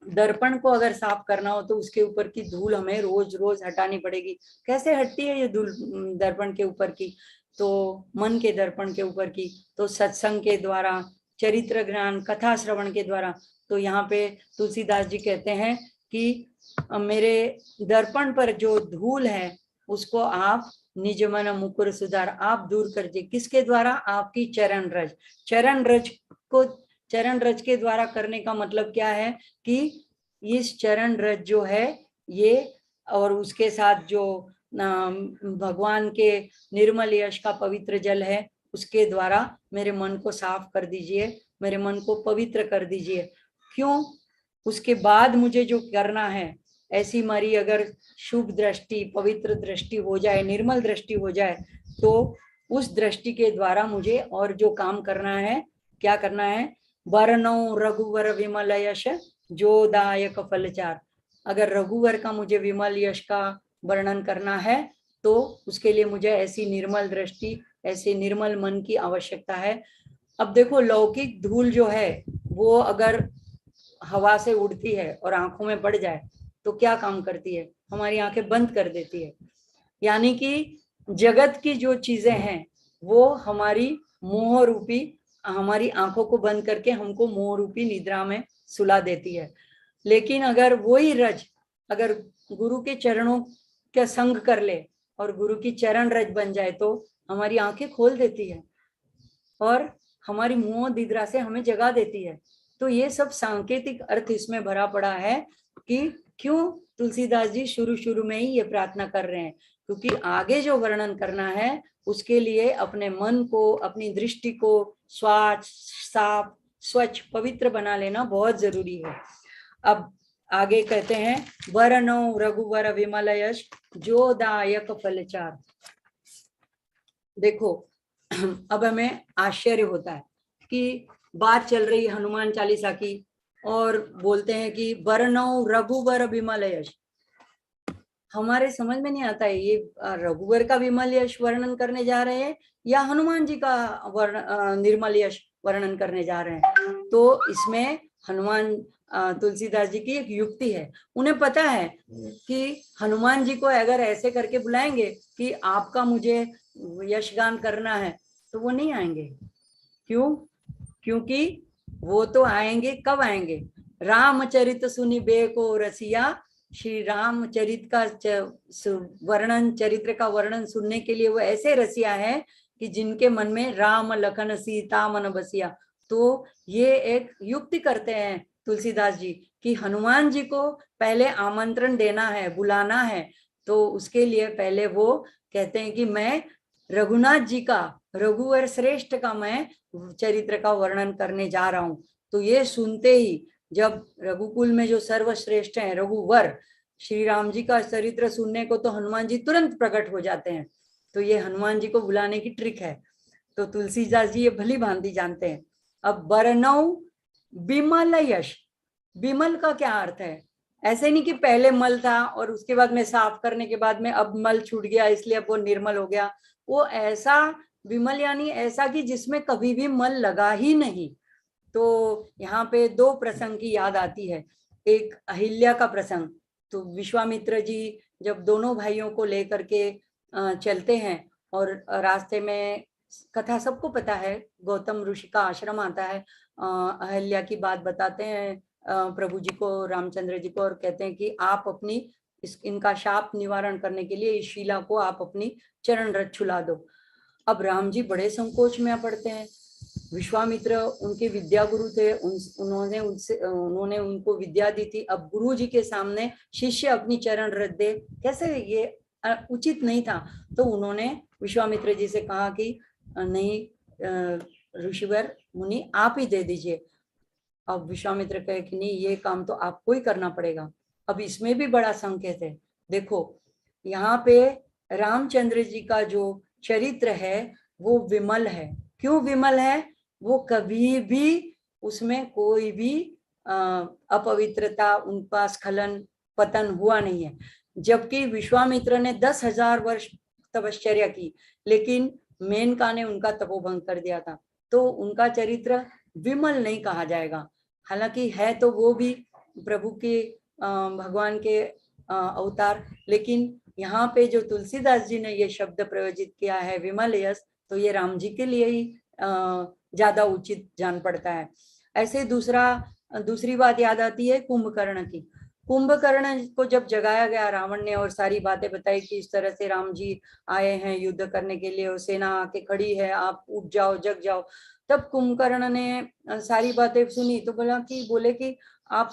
Speaker 4: दर्पण को अगर साफ करना हो तो उसके ऊपर की धूल हमें रोज रोज हटानी पड़ेगी। कैसे हटती है ये धूल दर्पण के ऊपर की? तो मन के दर्पण के ऊपर की, तो सत्संग के द्वारा, चरित्र ज्ञान, कथा श्रवण के द्वारा। तो यहाँ पे तुलसीदास जी कहते हैं कि मेरे दर्पण पर जो धूल है उसको आप निज मन मुकुर सुधार, आप दूर कर दे। किसके द्वारा? आपकी चरण रज। चरण रज को, चरण रज के द्वारा करने का मतलब क्या है कि इस चरण रज जो है ये, और उसके साथ जो भगवान के निर्मल यश का पवित्र जल है, उसके द्वारा मेरे मन को साफ कर दीजिए, मेरे मन को पवित्र कर दीजिए। क्यों? उसके बाद मुझे जो करना है, ऐसी हमारी अगर शुभ दृष्टि, पवित्र दृष्टि हो जाए, निर्मल दृष्टि हो जाए, तो उस दृष्टि के द्वारा मुझे और जो काम करना है, क्या करना है? वरनौ रघुवर विमल यश जो दायक फलचार। अगर रघुवर का मुझे विमल यश का वर्णन करना है तो उसके लिए मुझे ऐसी निर्मल दृष्टि, ऐसे निर्मल मन की आवश्यकता है। अब देखो, लौकिक धूल जो है वो अगर हवा से उड़ती है और आंखों में पड़ जाए तो क्या काम करती है? हमारी आंखें बंद कर देती है। यानी कि जगत की जो चीजें हैं वो हमारी मोह रूपी, हमारी आंखों को बंद करके हमको मोह रूपी निद्रा में सुला देती है। लेकिन अगर वही रज अगर गुरु के चरणों का संग कर ले और गुरु की चरण रज बन जाए तो हमारी आंखें खोल देती है और हमारी मोह निद्रा से हमें जगा देती है। तो ये सब सांकेतिक अर्थ इसमें भरा पड़ा है कि क्यों तुलसीदास जी शुरू शुरू में ही ये प्रार्थना कर रहे हैं, क्योंकि आगे जो वर्णन करना है उसके लिए अपने मन को, अपनी दृष्टि को स्वच्छ, साफ, स्वच्छ, पवित्र बना लेना बहुत जरूरी है। अब आगे कहते हैं, वरनौ रघुवर विमल यश जो दायक फलचार। देखो, अब हमें आश्चर्य होता है कि बात चल रही है हनुमान चालीसा की और बोलते हैं कि वरनौ रघुवर विमल यश। हमारे समझ में नहीं आता है ये रघुवर का विमल यश वर्णन करने जा रहे हैं या हनुमान जी का निर्मल यश वर्णन करने जा रहे हैं। तो इसमें हनुमान तुलसीदास जी की एक युक्ति है। उन्हें पता है कि हनुमान जी को अगर ऐसे करके बुलाएंगे कि आपका मुझे यशगान करना है तो वो नहीं आएंगे। क्यों? क्योंकि वो तो आएंगे, कब आएंगे? रामचरित सुनि बेको रसिया। श्री रामचरित का वर्णन, चरित्र का वर्णन सुनने के लिए वो ऐसे रसिया है कि जिनके मन में राम लखन सीता मन बसिया। तो ये एक युक्ति करते हैं तुलसीदास जी कि हनुमान जी को पहले आमंत्रण देना है, बुलाना है, तो उसके लिए पहले वो कहते हैं कि मैं रघुनाथ जी का, रघुवर श्रेष्ठ का मैं चरित्र का वर्णन करने जा रहा हूं। तो ये सुनते ही जब रघुकुल में जो सर्वश्रेष्ठ हैं रघुवर श्री राम जी का चरित्र सुनने को तो हनुमान जी तुरंत प्रकट हो जाते हैं। तो ये हनुमान जी को बुलाने की ट्रिक है। तो तुलसीदास जी ये भली भांति जानते हैं। अब बरनऊ विमल यश, विमल का क्या अर्थ है? ऐसे नहीं कि पहले मल था और उसके बाद में साफ करने के बाद में अब मल छूट गया इसलिए अब वो निर्मल हो गया। वो ऐसा विमल यानी ऐसा कि जिसमें कभी भी मल लगा ही नहीं। तो यहाँ पे दो प्रसंग की याद आती है। एक अहिल्या का प्रसंग, तो विश्वामित्र जी जब दोनों भाइयों को लेकर के चलते हैं और रास्ते में, कथा सबको पता है, गौतम ऋषि का आश्रम आता है, अहिल्या की बात बताते हैं प्रभु जी को, रामचंद्र जी को, और कहते हैं कि आप अपनी इनका शाप निवारण करने के लिए इस शीला को आप अपनी चरण रथ छुला दो। अब राम जी बड़े संकोच में पड़ते हैं। विश्वामित्र उनके विद्या गुरु थे, उन्होंने उनको विद्या दी थी। अब गुरु जी के सामने शिष्य अपनी चरण रथ दे, कैसे, ये उचित नहीं था। तो उन्होंने विश्वामित्र जी से कहा कि नहीं ऋषिवर मुनि आप ही दे दीजिए। अब विश्वामित्र कहे कि नहीं, ये काम तो आपको ही करना पड़ेगा। अब इसमें भी बड़ा संकेत है। देखो यहाँ पे रामचंद्र जी का जो चरित्र है वो विमल है। क्यों विमल है? वो कभी भी उसमें कोई भी अपवित्रता, उनका स्खलन पतन हुआ नहीं है। जबकि विश्वामित्र ने 10,000 वर्ष तपश्चर्या की, लेकिन मेनका ने उनका तपोभंग कर दिया था। तो उनका चरित्र विमल नहीं कहा जाएगा। हालांकि है तो वो भी प्रभु के भगवान के अवतार, लेकिन यहाँ पे जो तुलसीदास जी ने ये शब्द प्रयोजित किया है विमल यश, तो ये राम जी के लिए ही ज्यादा उचित जान पड़ता है। ऐसे दूसरी बात याद आती है कुंभकर्ण की। कुंभकर्ण को जब जगाया गया रावण ने और सारी बातें बताई कि इस तरह से राम जी आए हैं युद्ध करने के लिए और सेना आके खड़ी है, आप उठ जाओ, जग जाओ। तब कुंभकर्ण ने सारी बातें सुनी तो बोले कि आप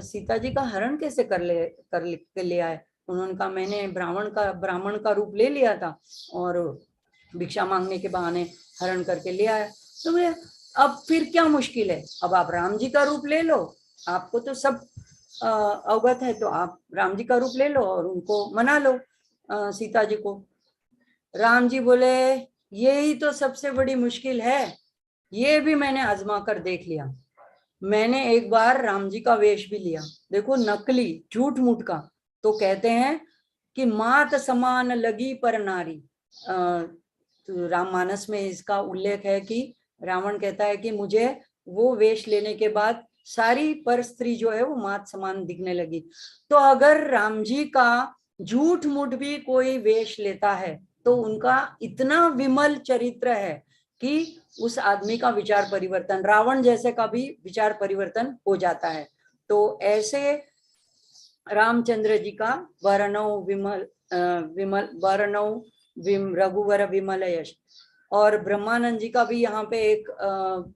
Speaker 4: सीता जी का हरण कैसे कर ले आए? उन्होंने कहा मैंने ब्राह्मण का रूप ले लिया था और भिक्षा मांगने के बहाने हरण करके ले आया। तो बोले अब फिर क्या मुश्किल है, अब आप राम जी का रूप ले लो, आपको तो सब अवगत है, तो आप राम जी का रूप ले लो और उनको मना लो सीता जी को। राम जी बोले यही तो सबसे बड़ी मुश्किल है, ये भी मैंने आजमा कर देख लिया। मैंने एक बार राम जी का वेश भी लिया, देखो नकली झूठ मूठ का। तो कहते हैं कि मात समान लगी पर नारी, तो राममानस में इसका उल्लेख है कि रावण कहता है कि मुझे वो वेश लेने के बाद सारी पर स्त्री जो है वो मात समान दिखने लगी। तो अगर राम जी का झूठ मूठ भी कोई वेश लेता है तो उनका इतना विमल चरित्र है कि उस आदमी का विचार परिवर्तन, रावण जैसे का भी विचार परिवर्तन हो जाता है। तो ऐसे रामचंद्र जी का वर्णव रघुवर विमल यश। और ब्रह्मानंद जी का भी यहाँ पे एक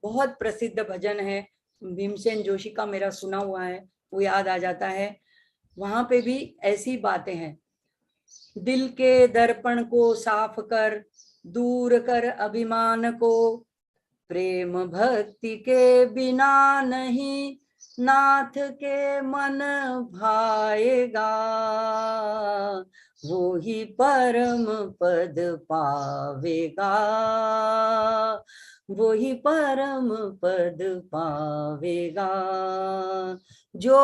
Speaker 4: बहुत प्रसिद्ध भजन है, भीमसेन जोशी का, मेरा सुना हुआ है, वो याद आ जाता है। वहां पे भी ऐसी बातें हैं, दिल के दर्पण को साफ कर, दूर कर अभिमान को, प्रेम भक्ति के बिना नहीं नाथ के मन भाएगा, वो ही परम पद पावेगा, वो ही परम पद पावेगा। जो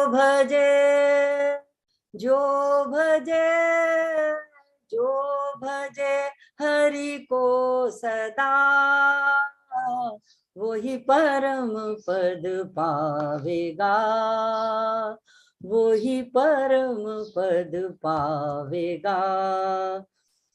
Speaker 4: भजे हरि को सदा, वो ही परम पद पावेगा, वो ही परम पद पावेगा।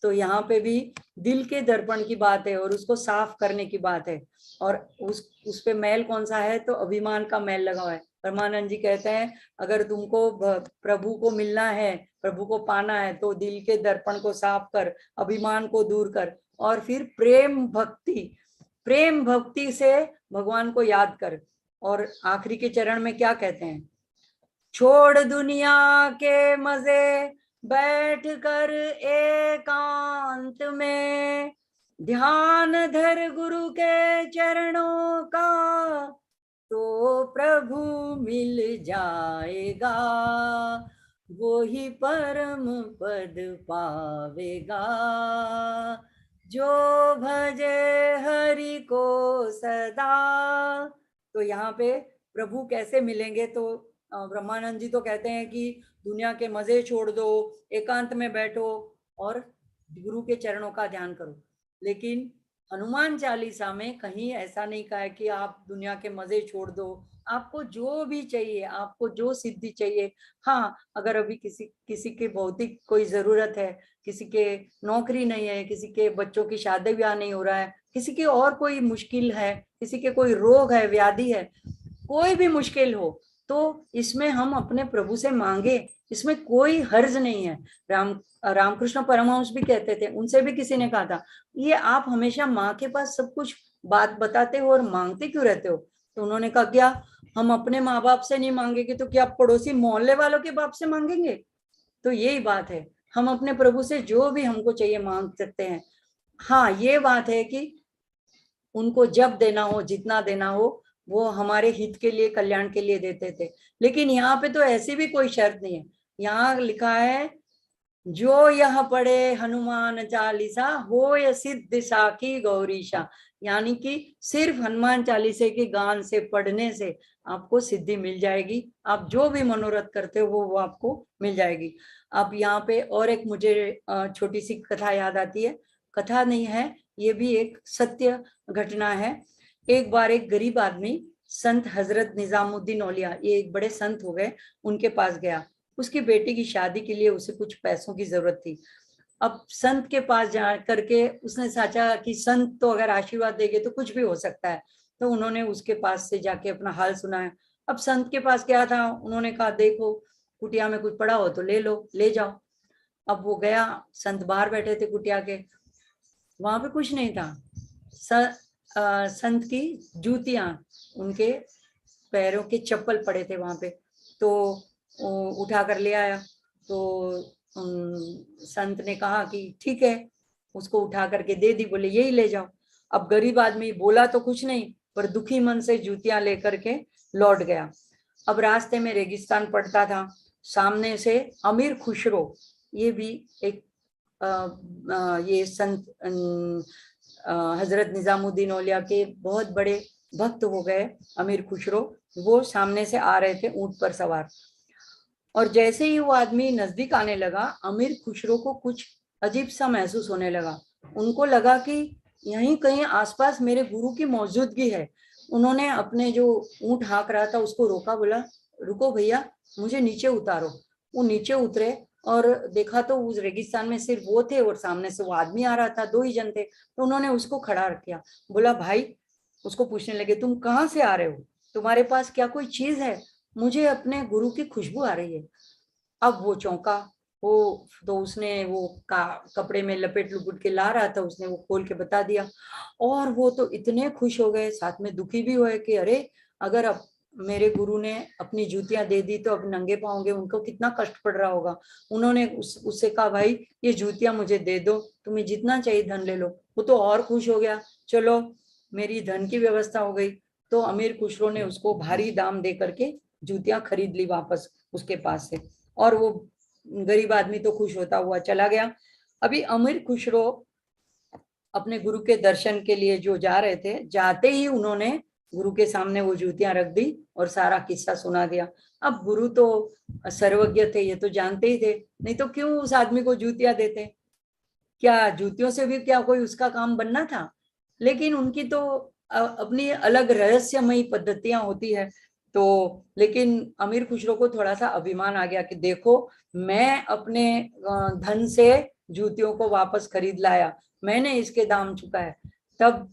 Speaker 4: तो यहाँ पे भी दिल के दर्पण की बात है और उसको साफ करने की बात है। और उस पे मैल कौन सा है? तो अभिमान का मैल लगा हुआ है। परमानंद जी कहते हैं अगर तुमको प्रभु को मिलना है, प्रभु को पाना है, तो दिल के दर्पण को साफ कर, अभिमान को दूर कर, और फिर प्रेम भक्ति, प्रेम भक्ति से भगवान को याद कर। और आखिरी के चरण में क्या कहते हैं, छोड़ दुनिया के मजे बैठ कर एकांत में, ध्यान धर गुरु के चरणों का, तो प्रभु मिल जाएगा, वो ही परम पद पावेगा, जो भजे हरि को सदा। तो यहाँ पे प्रभु कैसे मिलेंगे, तो ब्रह्मानंद जी तो कहते हैं कि दुनिया के मजे छोड़ दो, एकांत में बैठो और गुरु के चरणों का ध्यान करो। लेकिन हनुमान चालीसा में कहीं ऐसा नहीं कहा है कि आप दुनिया के मजे छोड़ दो, आपको जो भी चाहिए, आपको जो सिद्धि चाहिए। हाँ, अगर अभी किसी के भौतिक कोई जरूरत है, किसी के नौकरी नहीं है, किसी के बच्चों की शादी ब्याह नहीं हो रहा है, किसी की और कोई मुश्किल है, किसी के कोई रोग है, व्याधि है, कोई भी मुश्किल हो, तो इसमें हम अपने प्रभु से मांगे, इसमें कोई हर्ज नहीं है। रामकृष्ण परमहंस भी कहते थे, उनसे भी किसी ने कहा था, ये आप हमेशा माँ के पास सब कुछ बात बताते हो और मांगते क्यों रहते हो? तो उन्होंने कहा, क्या हम अपने माँ बाप से नहीं मांगेंगे तो क्या पड़ोसी मोहल्ले वालों के बाप से मांगेंगे? तो यही बात है, हम अपने प्रभु से जो भी हमको चाहिए मांग सकते हैं। हाँ, ये बात है कि उनको जब देना हो, जितना देना हो, वो हमारे हित के लिए, कल्याण के लिए देते थे। लेकिन यहाँ पे तो ऐसी भी कोई शर्त नहीं है। यहाँ लिखा है, जो यह पढ़े हनुमान चालीसा हो या सिद्ध साखी गौरीशा, यानी कि सिर्फ हनुमान चालीसे के गान से, पढ़ने से आपको सिद्धि मिल जाएगी। आप जो भी मनोरथ करते हो वो आपको मिल जाएगी। अब यहाँ पे और एक मुझे छोटी सी कथा याद आती है। कथा नहीं है, ये भी एक सत्य घटना है। एक बार एक गरीब आदमी संत हजरत निजामुद्दीन औलिया, ये एक बड़े संत हो गए, उनके पास गया। उसकी बेटी की शादी के लिए उसे कुछ पैसों की जरूरत थी। अब संत के पास जा करके उसने सोचा कि संत तो अगर आशीर्वाद देंगे तो कुछ भी हो सकता है, तो उन्होंने उसके पास से जाके अपना हाल सुनाया। अब संत के पास क्या था, उन्होंने कहा, देखो कुटिया में कुछ पड़ा हो तो ले लो, ले जाओ। अब वो गया, संत बाहर बैठे थे कुटिया के, वहां पे कुछ नहीं था। संत की जूतियां, उनके पैरों के चप्पल पड़े थे वहां पे, तो उठा कर ले आया। तो संत ने कहा कि ठीक है, उसको उठा करके दे दी, बोले यही ले जाओ। अब गरीब आदमी बोला तो कुछ नहीं, पर दुखी मन से जूतियां लेकर के लौट गया। अब रास्ते में रेगिस्तान पड़ता था, सामने से अमीर खुसरो, ये भी एक ये संत हजरत निजामुद्दीन औलिया के बहुत बड़े भक्त हो गए अमीर खुसरो, वो सामने से आ रहे थे ऊंट पर सवार। और जैसे ही वो आदमी नजदीक आने लगा, अमीर खुसरो को कुछ अजीब सा महसूस होने लगा। उनको लगा कि यहीं कहीं आसपास मेरे गुरु की मौजूदगी है। उन्होंने अपने जो ऊंट हाँक रहा था उसको रोका, बोला रुको भैया, मुझे नीचे उतारो। वो नीचे उतरे और देखा तो उस रेगिस्तान में सिर्फ वो थे और सामने से वो आदमी आ रहा था, 2 ही जन थे। तो उन्होंने उसको खड़ा किया, बोला भाई, उसको पूछने लगे, तुम कहाँ से आ रहे हो, तुम्हारे पास क्या कोई चीज है? मुझे अपने गुरु की खुशबू आ रही है। अब वो चौंका, वो तो उसने वो कपड़े में लपेट लुपेट के ला रहा था, उसने वो खोल के बता दिया। और वो तो इतने खुश हो गए, साथ में दुखी भी हुए कि अरे, अगर अब मेरे गुरु ने अपनी जूतियां दे दी तो अब नंगे पाओगे, उनको कितना कष्ट पड़ रहा होगा। उन्होंने उससे कहा, भाई ये जूतियां मुझे दे दो, तुम्हें जितना चाहिए धन ले लो। वो तो और खुश हो गया, चलो मेरी धन की व्यवस्था हो गई। तो अमीर खुसरो ने उसको भारी दाम दे करके जूतियां खरीद ली वापस उसके पास से, और वो गरीब आदमी तो खुश होता हुआ चला गया। अभी अमीर खुसरो अपने गुरु के दर्शन के लिए जो जा रहे थे, जाते ही उन्होंने गुरु के सामने वो जूतियां रख दी और सारा किस्सा सुना दिया। अब गुरु तो सर्वज्ञ थे, ये तो जानते ही थे, नहीं तो क्यों उस आदमी को जूतियां देते? क्या जूतियों से भी क्या कोई उसका काम बनना था? लेकिन उनकी तो अपनी अलग रहस्यमयी पद्धतियां होती है। तो लेकिन अमीर खुसरो को थोड़ा सा अभिमान आ गया कि देखो, मैं अपने धन से जूतियों को वापस खरीद लाया, मैंने इसके दाम चुकाए। तब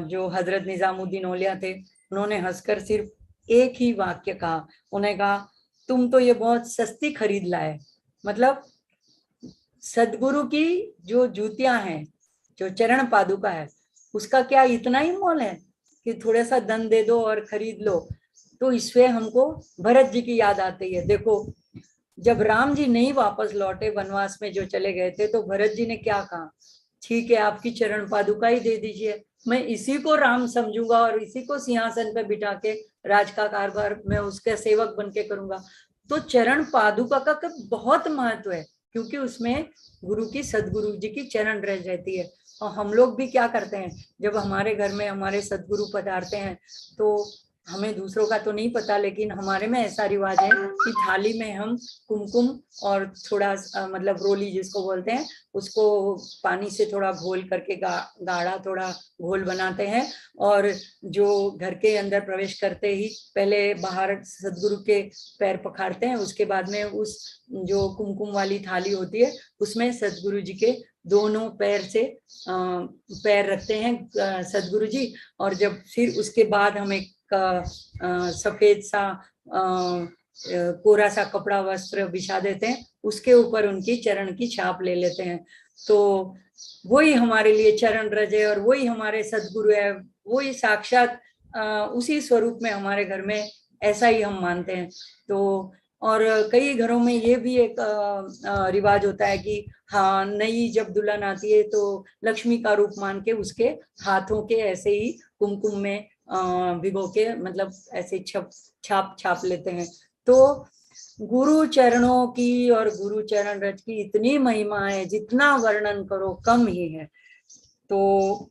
Speaker 4: जो हजरत निजामुद्दीन औलिया थे, उन्होंने हंसकर सिर्फ एक ही वाक्य कहा, उन्हें कहा, तुम तो ये बहुत सस्ती खरीद लाए। मतलब सदगुरु की जो जूतियां हैं, जो चरण पादुका है, उसका क्या इतना ही मोल है कि थोड़ा सा धन दे दो और खरीद लो। तो इससे हमको भरत जी की याद आती है। देखो, जब राम जी नहीं वापस लौटे वनवास में जो चले गए थे, तो भरत जी ने क्या कहा, ठीक है आपकी चरण पादुका ही दे दीजिए, मैं इसी को राम समझूंगा और इसी को सिंहासन पे बिठा के राज का कारभार मैं उसके सेवक बन के करूंगा। तो चरण पादुका का बहुत महत्व है, क्योंकि उसमें गुरु की, सदगुरु जी की चरण रह रहती है। और हम लोग भी क्या करते हैं, जब हमारे घर में हमारे सदगुरु पधारते हैं, तो हमें दूसरों का तो नहीं पता, लेकिन हमारे में ऐसा रिवाज है कि थाली में हम कुमकुम और थोड़ा मतलब रोली जिसको बोलते हैं, उसको पानी से थोड़ा घोल करके गाढ़ा थोड़ा घोल बनाते हैं, और जो घर के अंदर प्रवेश करते ही पहले बाहर सदगुरु के पैर पखारते हैं, उसके बाद में उस जो कुमकुम वाली थाली होती है उसमें सदगुरु जी के दोनों पैर से पैर रखते हैं सदगुरु जी, और जब फिर उसके बाद हम एक सफेद सा कोरा सा कपड़ा वस्त्र बिछा देते हैं, उसके ऊपर उनकी चरण की छाप ले लेते हैं। तो वही हमारे लिए चरण रज है, और वही हमारे सदगुरु है, वही साक्षात उसी स्वरूप में हमारे घर में, ऐसा ही हम मानते हैं। तो और कई घरों में ये भी एक रिवाज होता है कि हाँ, नई जब दुल्हन आती है तो लक्ष्मी का रूप मान के उसके हाथों के ऐसे ही कुमकुम में भिगो के, मतलब ऐसे छाप लेते हैं। तो गुरु चरणों की और गुरु चरण रज की इतनी महिमा है, जितना वर्णन करो कम ही है। तो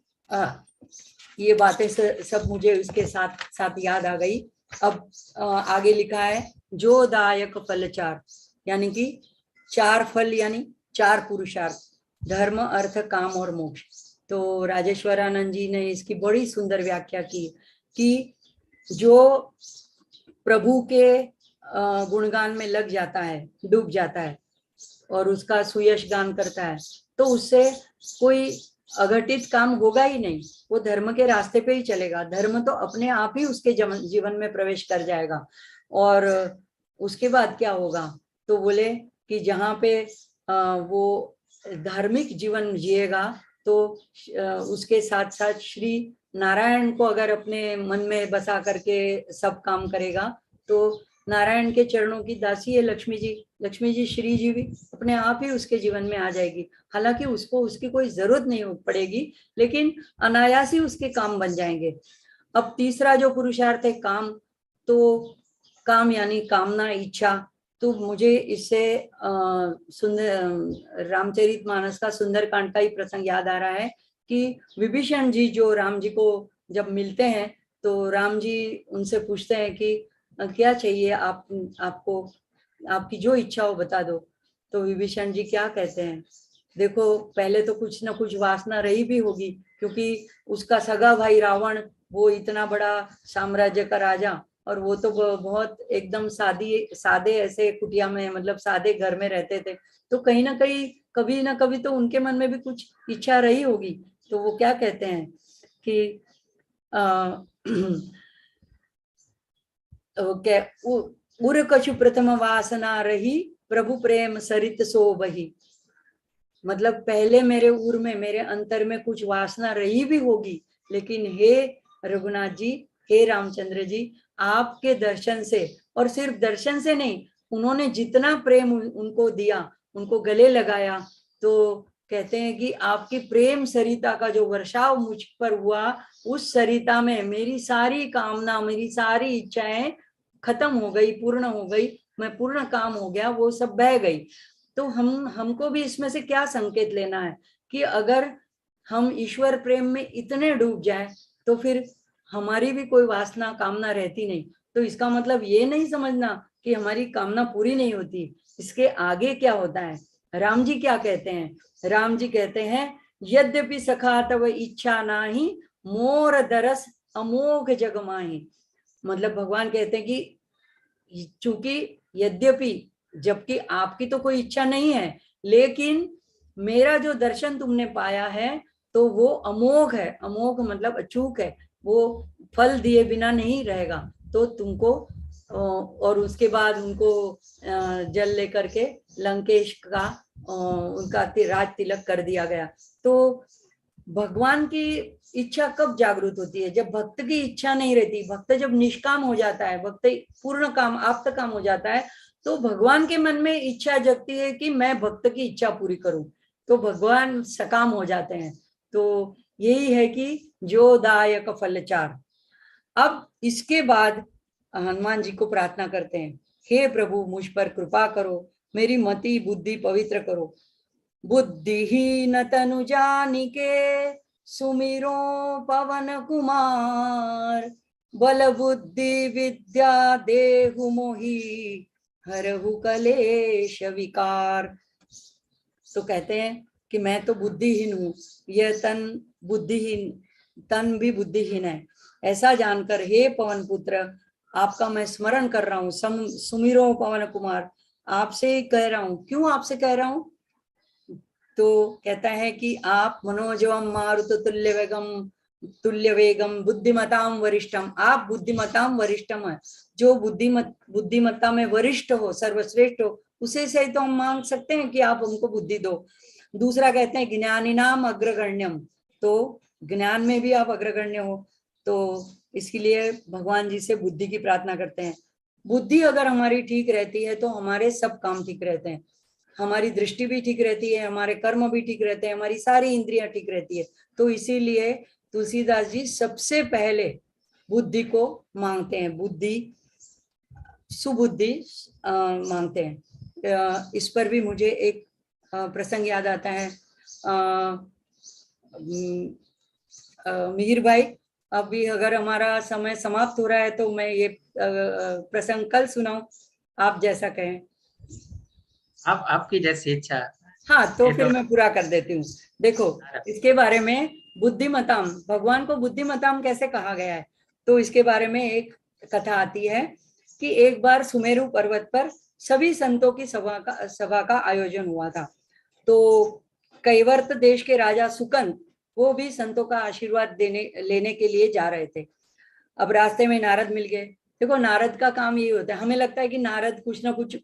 Speaker 4: ये बातें सब मुझे उसके साथ साथ याद आ गई। अब आगे लिखा है जो दायक फल चार, यानी कि 4 फल यानी 4 पुरुषार्थ, धर्म अर्थ काम और मोक्ष। तो राजेश्वरानंद जी ने इसकी बड़ी सुंदर व्याख्या की कि जो प्रभु के गुणगान में लग जाता है, डूब जाता है और उसका सुयश गान करता है, तो उससे कोई अघटित काम होगा ही नहीं, वो धर्म के रास्ते पे ही चलेगा, धर्म तो अपने आप ही उसके जीवन में प्रवेश कर जाएगा। और उसके बाद क्या होगा, तो बोले कि जहाँ पे वो धार्मिक जीवन जिएगा, तो उसके साथ साथ श्री नारायण को अगर अपने मन में बसा करके सब काम करेगा, तो नारायण के चरणों की दासी है लक्ष्मी जी श्री जी भी अपने आप ही उसके जीवन में आ जाएगी। हालांकि उसको उसकी कोई जरूरत नहीं पड़ेगी, लेकिन अनायास ही उसके काम बन जाएंगे। अब तीसरा जो पुरुषार्थ है काम, तो काम यानी कामना, इच्छा। तो मुझे इससे सुंदर रामचरितमानस का सुंदरकांड का ही प्रसंग याद आ रहा है कि विभीषण जी जो राम जी को जब मिलते हैं, तो राम जी उनसे पूछते हैं कि क्या चाहिए आपको, आपकी जो इच्छा हो बता दो। तो विभीषण जी क्या कहते हैं, देखो पहले तो कुछ ना कुछ वासना रही भी होगी, क्योंकि उसका सगा भाई रावण वो इतना बड़ा साम्राज्य का राजा, और वो तो बहुत एकदम सादे ऐसे कुटिया में, मतलब सादे घर में रहते थे, तो कहीं ना कहीं कभी ना कभी तो उनके मन में भी कुछ इच्छा रही होगी। तो वो क्या कहते हैं कि उर कछु प्रथम वासना रही, प्रभु प्रेम सरित सो बही। मतलब पहले मेरे उर में, मेरे अंतर में कुछ वासना रही भी होगी, लेकिन हे रघुनाथ जी, हे रामचंद्र जी, आपके दर्शन से, और सिर्फ दर्शन से नहीं, उन्होंने जितना प्रेम उनको दिया, उनको गले लगाया, तो कहते हैं कि आपकी प्रेम सरिता का जो वर्षाव मुझ पर हुआ, उस सरिता में मेरी सारी कामना, मेरी सारी इच्छाएं खत्म हो गई, पूर्ण हो गई, मैं पूर्ण काम हो गया, वो सब बह गई। तो हमको भी इसमें से क्या संकेत लेना है कि अगर हम ईश्वर प्रेम में इतने डूब जाए, तो फिर हमारी भी कोई वासना कामना रहती नहीं। तो इसका मतलब ये नहीं समझना कि हमारी कामना पूरी नहीं होती। इसके आगे क्या होता है, राम जी क्या कहते हैं, राम जी कहते हैं यद्यपि सखा तव इच्छा नाही, मोर दरस अमोघ जग माही। मतलब भगवान कहते हैं कि चूंकि यद्यपि, जबकि आपकी तो कोई इच्छा नहीं है, लेकिन मेरा जो दर्शन तुमने पाया है तो वो अमोघ है। अमोघ मतलब अचूक है, वो फल दिए बिना नहीं रहेगा। तो तुमको, और उसके बाद उनको जल लेकर के लंकेश का उनका राज तिलक कर दिया गया। तो भगवान की इच्छा कब जागृत होती है? जब भक्त की इच्छा नहीं रहती, भक्त जब निष्काम हो जाता है, भक्त पूर्ण काम आप्त काम हो जाता है, तो भगवान के मन में इच्छा जगती है कि मैं भक्त की इच्छा पूरी करूं, तो भगवान सकाम हो जाते हैं। तो यही है कि जो दायक फलचार। अब इसके बाद हनुमान जी को प्रार्थना करते हैं, हे प्रभु मुझ पर कृपा करो, मेरी मति बुद्धि पवित्र करो। बुद्धिहीन तनु जानिके सुमिरो पवन कुमार, बल बुद्धि विद्या देहु मोहि, हरहु कलेश विकार। तो कहते हैं कि मैं तो बुद्धिहीन हूँ, यह तन बुद्धिहीन, तन भी बुद्धिहीन है, ऐसा जानकर हे पवन पुत्र आपका मैं स्मरण कर रहा हूँ। सुमिरो पवन कुमार, आपसे ही कह रहा हूँ। क्यों आपसे कह रहा हूँ? तो कहता है कि आप मनोजवम मारुत तुल्य वेगम बुद्धिमताम वरिष्ठम, आप बुद्धिमताम वरिष्ठम है, जो बुद्धिमत्ता में वरिष्ठ हो, सर्वश्रेष्ठ हो, उसे से तो हम मांग सकते हैं कि आप हमको बुद्धि दो। दूसरा कहते हैं ज्ञानी नाम अग्रगण्यम, तो ज्ञान में भी आप अग्रगण्य हो, तो इसके लिए भगवान जी से बुद्धि की प्रार्थना करते हैं। बुद्धि अगर हमारी ठीक रहती है तो हमारे सब काम ठीक रहते हैं, हमारी दृष्टि भी ठीक रहती है, हमारे कर्म भी ठीक रहते हैं, हमारी सारी इंद्रियां ठीक रहती है। तो इसीलिए तुलसीदास जी सबसे पहले बुद्धि को मांगते हैं, बुद्धि सुबुद्धि मांगते हैं। इस पर भी मुझे एक प्रसंग याद आता है। मिहिर भाई, अभी अगर हमारा समय समाप्त हो रहा है तो मैं ये प्रसंग कल सुनाऊं, आप जैसा कहें।
Speaker 3: आप आपकी जैसी इच्छा।
Speaker 4: हाँ, तो फिर मैं पूरा कर देती हूँ। देखो, इसके बारे में बुद्धिमताम, भगवान को बुद्धिमताम कैसे कहा गया है, तो इसके बारे में एक कथा आती है कि एक बार सुमेरु पर्वत पर सभी संतों की सभा का आयोजन हुआ था। तो कैवर्त देश के राजा सुकंद वो भी संतों का आशीर्वाद लेने के लिए जा रहे थे। अब रास्ते में नारद मिल गए। देखो, नारद का काम यही होता है, हमें लगता है कि नारद कुछ ना कुछ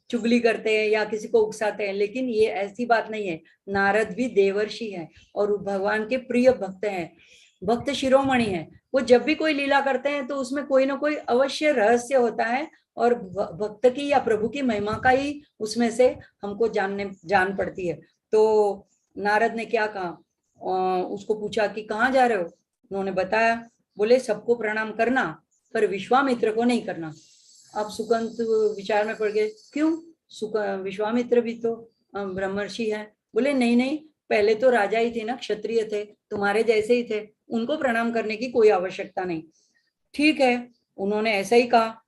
Speaker 4: चुगली करते हैं या किसी को उकसाते हैं, लेकिन ये ऐसी बात नहीं है। नारद भी देवर्षि है और भगवान के प्रिय भक्त हैं, भक्त शिरोमणि है। वो जब भी कोई लीला करते हैं तो उसमें कोई ना कोई अवश्य रहस्य होता है, और भक्त की या प्रभु की महिमा का ही उसमें से हमको जान पड़ती है। तो नारद ने क्या कहा, उसको पूछा कि कहाँ जा रहे हो। उन्होंने बताया, बोले सबको प्रणाम करना पर विश्वामित्र को नहीं करना। अब सुकंत विचार में पड़ गए, क्यों? विश्वामित्र भी तो ब्रह्मर्षि है। बोले नहीं नहीं, पहले तो राजा ही थे ना, क्षत्रिय थे, तुम्हारे जैसे ही थे, उनको प्रणाम करने की कोई आवश्यकता नहीं। ठीक है, उन्होंने ऐसा ही कहा।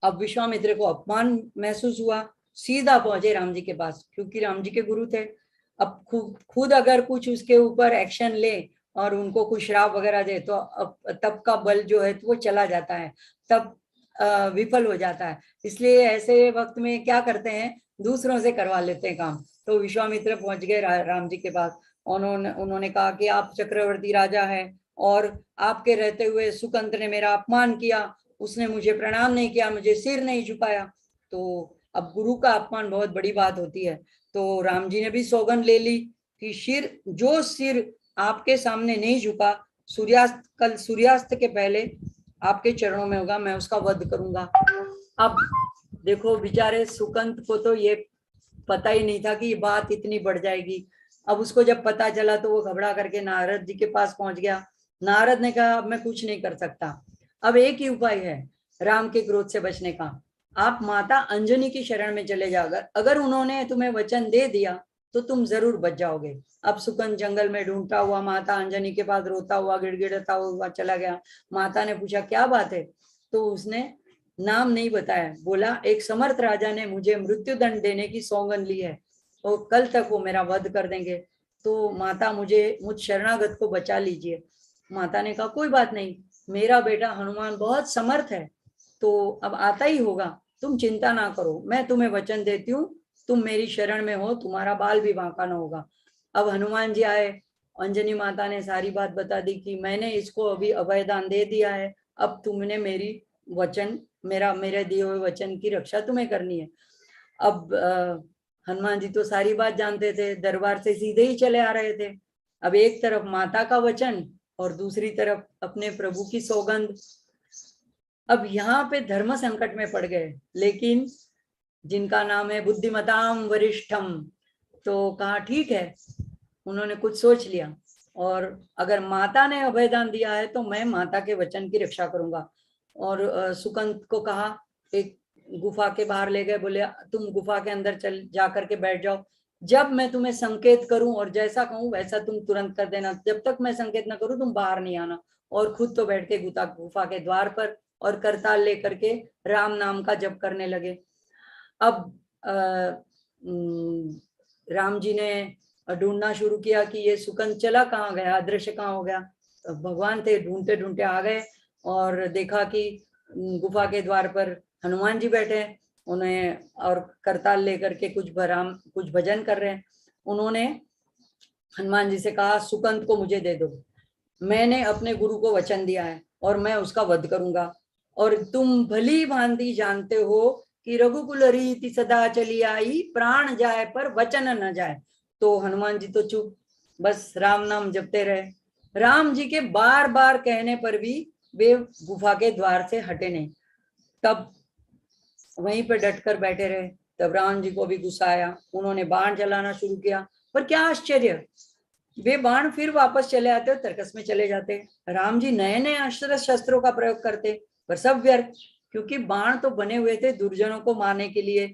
Speaker 4: अब विश्वामित्र को अपमान महसूस हुआ, सीधा पहुंचे राम जी के पास, क्योंकि राम जी के गुरु थे। अब खुद अगर कुछ उसके ऊपर एक्शन ले और उनको कुछ श्राप वगैरह दे तो तब का बल जो है तो वो चला जाता है, तब विफल हो जाता है। इसलिए ऐसे वक्त में क्या करते हैं, दूसरों से करवा लेते हैं काम। तो विश्वामित्र पहुंच गए राम जी के पास। उन्होंने कहा कि आप चक्रवर्ती राजा हैं और आपके रहते हुए सुकंत ने मेरा अपमान किया, उसने मुझे प्रणाम नहीं किया, मुझे सिर नहीं झुकाया। तो अब गुरु का अपमान बहुत बड़ी बात होती है। तो राम जी ने भी सौगंध ले ली कि जो सिर आपके सामने नहीं झुका, कल सूर्यास्त के पहले आपके चरणों में होगा, मैं उसका वध करूंगा। अब देखो, बेचारे सुकंत को तो ये पता ही नहीं था कि ये बात इतनी बढ़ जाएगी। अब उसको जब पता चला तो वो घबरा करके नारद जी के पास पहुंच गया। नारद ने कहा, अब मैं कुछ नहीं कर सकता, अब एक ही उपाय है राम के क्रोध से बचने का, आप माता अंजनी की शरण में चले जाओ। अगर उन्होंने तुम्हें वचन दे दिया तो तुम जरूर बच जाओगे। अब सुकंद जंगल में ढूंढता हुआ माता अंजनी के पास रोता हुआ गिड़गिड़ाता हुआ चला गया। माता ने पूछा क्या बात है, तो उसने नाम नहीं बताया। बोला, एक समर्थ राजा ने मुझे मृत्यु दंड देने की सौगंध ली है और कल तक वो मेरा वध कर देंगे, तो माता मुझ शरणागत को बचा लीजिए। माता ने कहा, कोई बात नहीं, मेरा बेटा हनुमान बहुत समर्थ है, तो अब आता ही होगा, तुम चिंता ना करो, मैं तुम्हें वचन देती हूँ, तुम मेरी शरण में हो, तुम्हारा बाल भी बांका ना होगा। अब हनुमान जी आए, अंजनी माता ने सारी बात बता दी कि मैंने इसको अभी अभयदान दे दिया है, अब तुमने मेरे दिए हुए वचन की रक्षा तुम्हें करनी है। अब हनुमान जी तो सारी बात जानते थे, दरबार से सीधे ही चले आ रहे थे। अब एक तरफ माता का वचन और दूसरी तरफ अपने प्रभु की सौगंध। अब यहाँ पे धर्म संकट में पड़ गए, लेकिन जिनका नाम है बुद्धिमताम वरिष्ठम, तो कहा ठीक है, उन्होंने कुछ सोच लिया, और अगर माता ने अभयदान दिया है तो मैं माता के वचन की रक्षा करूंगा। और सुकंत को कहा, एक गुफा के बाहर ले गए, बोले तुम गुफा के अंदर चल जा करके बैठ जाओ, जब मैं तुम्हें संकेत करूं और जैसा कहूं वैसा तुम तुरंत कर देना, जब तक मैं संकेत न करूं तुम बाहर नहीं आना। और खुद तो बैठ के गुफा के द्वार पर और करताल लेकर के राम नाम का जप करने लगे। अब राम जी ने ढूंढना शुरू किया कि ये सुकंद चला कहाँ गया, अदृश्य कहाँ हो गया। तो भगवान थे, ढूंढते ढूंढते आ गए और देखा कि गुफा के द्वार पर हनुमान जी बैठे हैं, उन्हें और करताल लेकर के कुछ भजन कर रहे हैं। उन्होंने हनुमान जी से कहा, सुकंद को मुझे दे दो, मैंने अपने गुरु को वचन दिया है और मैं उसका वध करूंगा, और तुम भली भांति जानते हो कि रघुकुल रीति सदा चली आई, प्राण जाए पर वचन न जाए। तो हनुमान जी तो चुप, बस राम नाम जपते रहे। राम जी के बार बार कहने पर भी वे गुफा के द्वार से हटे नहीं, तब वहीं पर डटकर बैठे रहे। तब राम जी को भी गुस्सा आया, उन्होंने बाण चलाना शुरू किया, पर क्या आश्चर्य, वे बाण फिर वापस चले आते और तर्कस में चले जाते। राम जी नए नए अस्त्र शस्त्रों का प्रयोग करते, पर सब व्यर्थ, क्योंकि बाण तो बने हुए थे दुर्जनों को मारने के लिए।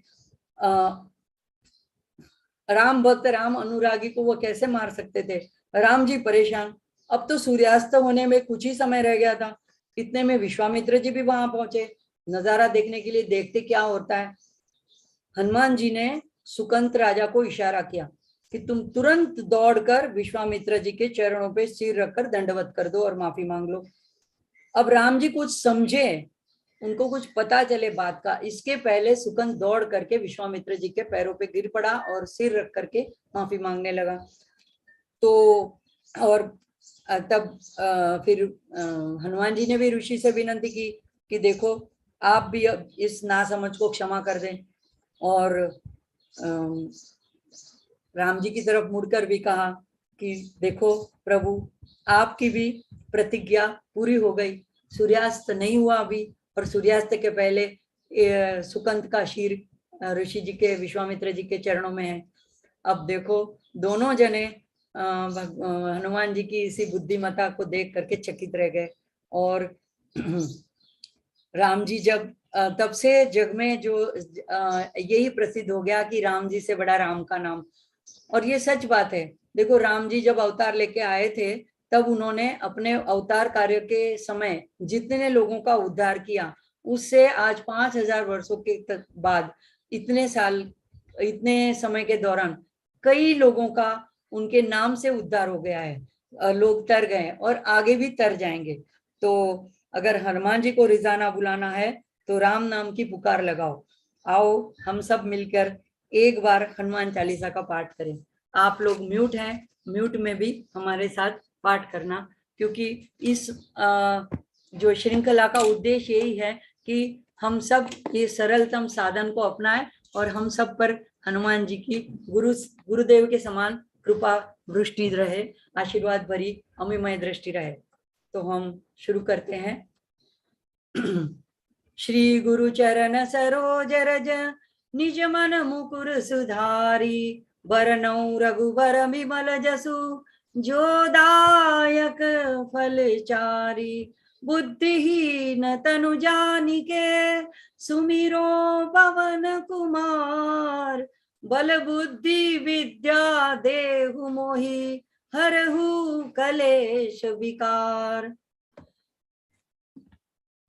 Speaker 4: राम भक्त, राम अनुरागी को वो कैसे मार सकते थे। राम जी परेशान। अब तो सूर्यास्त होने में कुछ ही समय रह गया था, इतने में विश्वामित्र जी भी वहां पहुंचे नजारा देखने के लिए, देखते क्या होता है। हनुमान जी ने सुकंत राजा को इशारा किया कि तुम तुरंत दौड़कर विश्वामित्र जी के चरणों पे सिर रखकर दंडवत कर दो और माफी मांग लो। अब राम जी कुछ समझे, उनको कुछ पता चले बात का, इसके पहले सुकंत दौड़ करके विश्वामित्र जी के पैरों पे गिर पड़ा और सिर रख करके माफी मांगने लगा। तो और तब फिर हनुमान जी ने भी ऋषि से विनती की कि देखो आप भी इस नासमझ को क्षमा कर दें, और राम जी की तरफ मुड़कर भी कहा कि देखो प्रभु, आपकी भी प्रतिज्ञा पूरी हो गई, सूर्यास्त नहीं हुआ अभी, और सूर्यास्त के पहले सुकंत का शीर ऋषि जी के, विश्वामित्र जी के चरणों में है। अब देखो दोनों जने हनुमान जी की इसी बुद्धिमता को देख करके चकित रह गए। और राम जी जब तब से जग में जो यही प्रसिद्ध हो गया कि राम जी से बड़ा राम का नाम। और ये सच बात है, देखो राम जी जब अवतार लेके आए थे तब उन्होंने अपने अवतार कार्य के समय जितने लोगों का उद्धार किया, उससे आज 5000 वर्षों के बाद, इतने साल, इतने समय के दौरान कई लोगों का उनके नाम से उद्धार हो गया है। लोग तर गए और आगे भी तर जाएंगे। तो अगर हनुमान जी को रिजाना बुलाना है तो राम नाम की पुकार लगाओ। आओ हम सब मिलकर एक बार हनुमान चालीसा का पाठ करें। आप लोग म्यूट हैं, म्यूट में भी हमारे साथ पाठ करना, क्योंकि इस जो श्रृंखला का उद्देश्य यही है कि हम सब ये सरलतम साधन को अपनाएं और हम सब पर हनुमान जी की गुरुदेव के समान कृपा वृष्टि रहे, आशीर्वाद भरी अमिमय दृष्टि रहे। तो हम शुरू करते हैं। श्री गुरु चरण सरोज रज निज मन मुकुर सुधारी, बरनौ रघुबर विमल जसु जो दायक फलचारी। बुद्धिहीन तनु जानिके सुमिरो पवन कुमार, बल बुद्धि विद्या देहु मोहि हरहु कलेश विकार।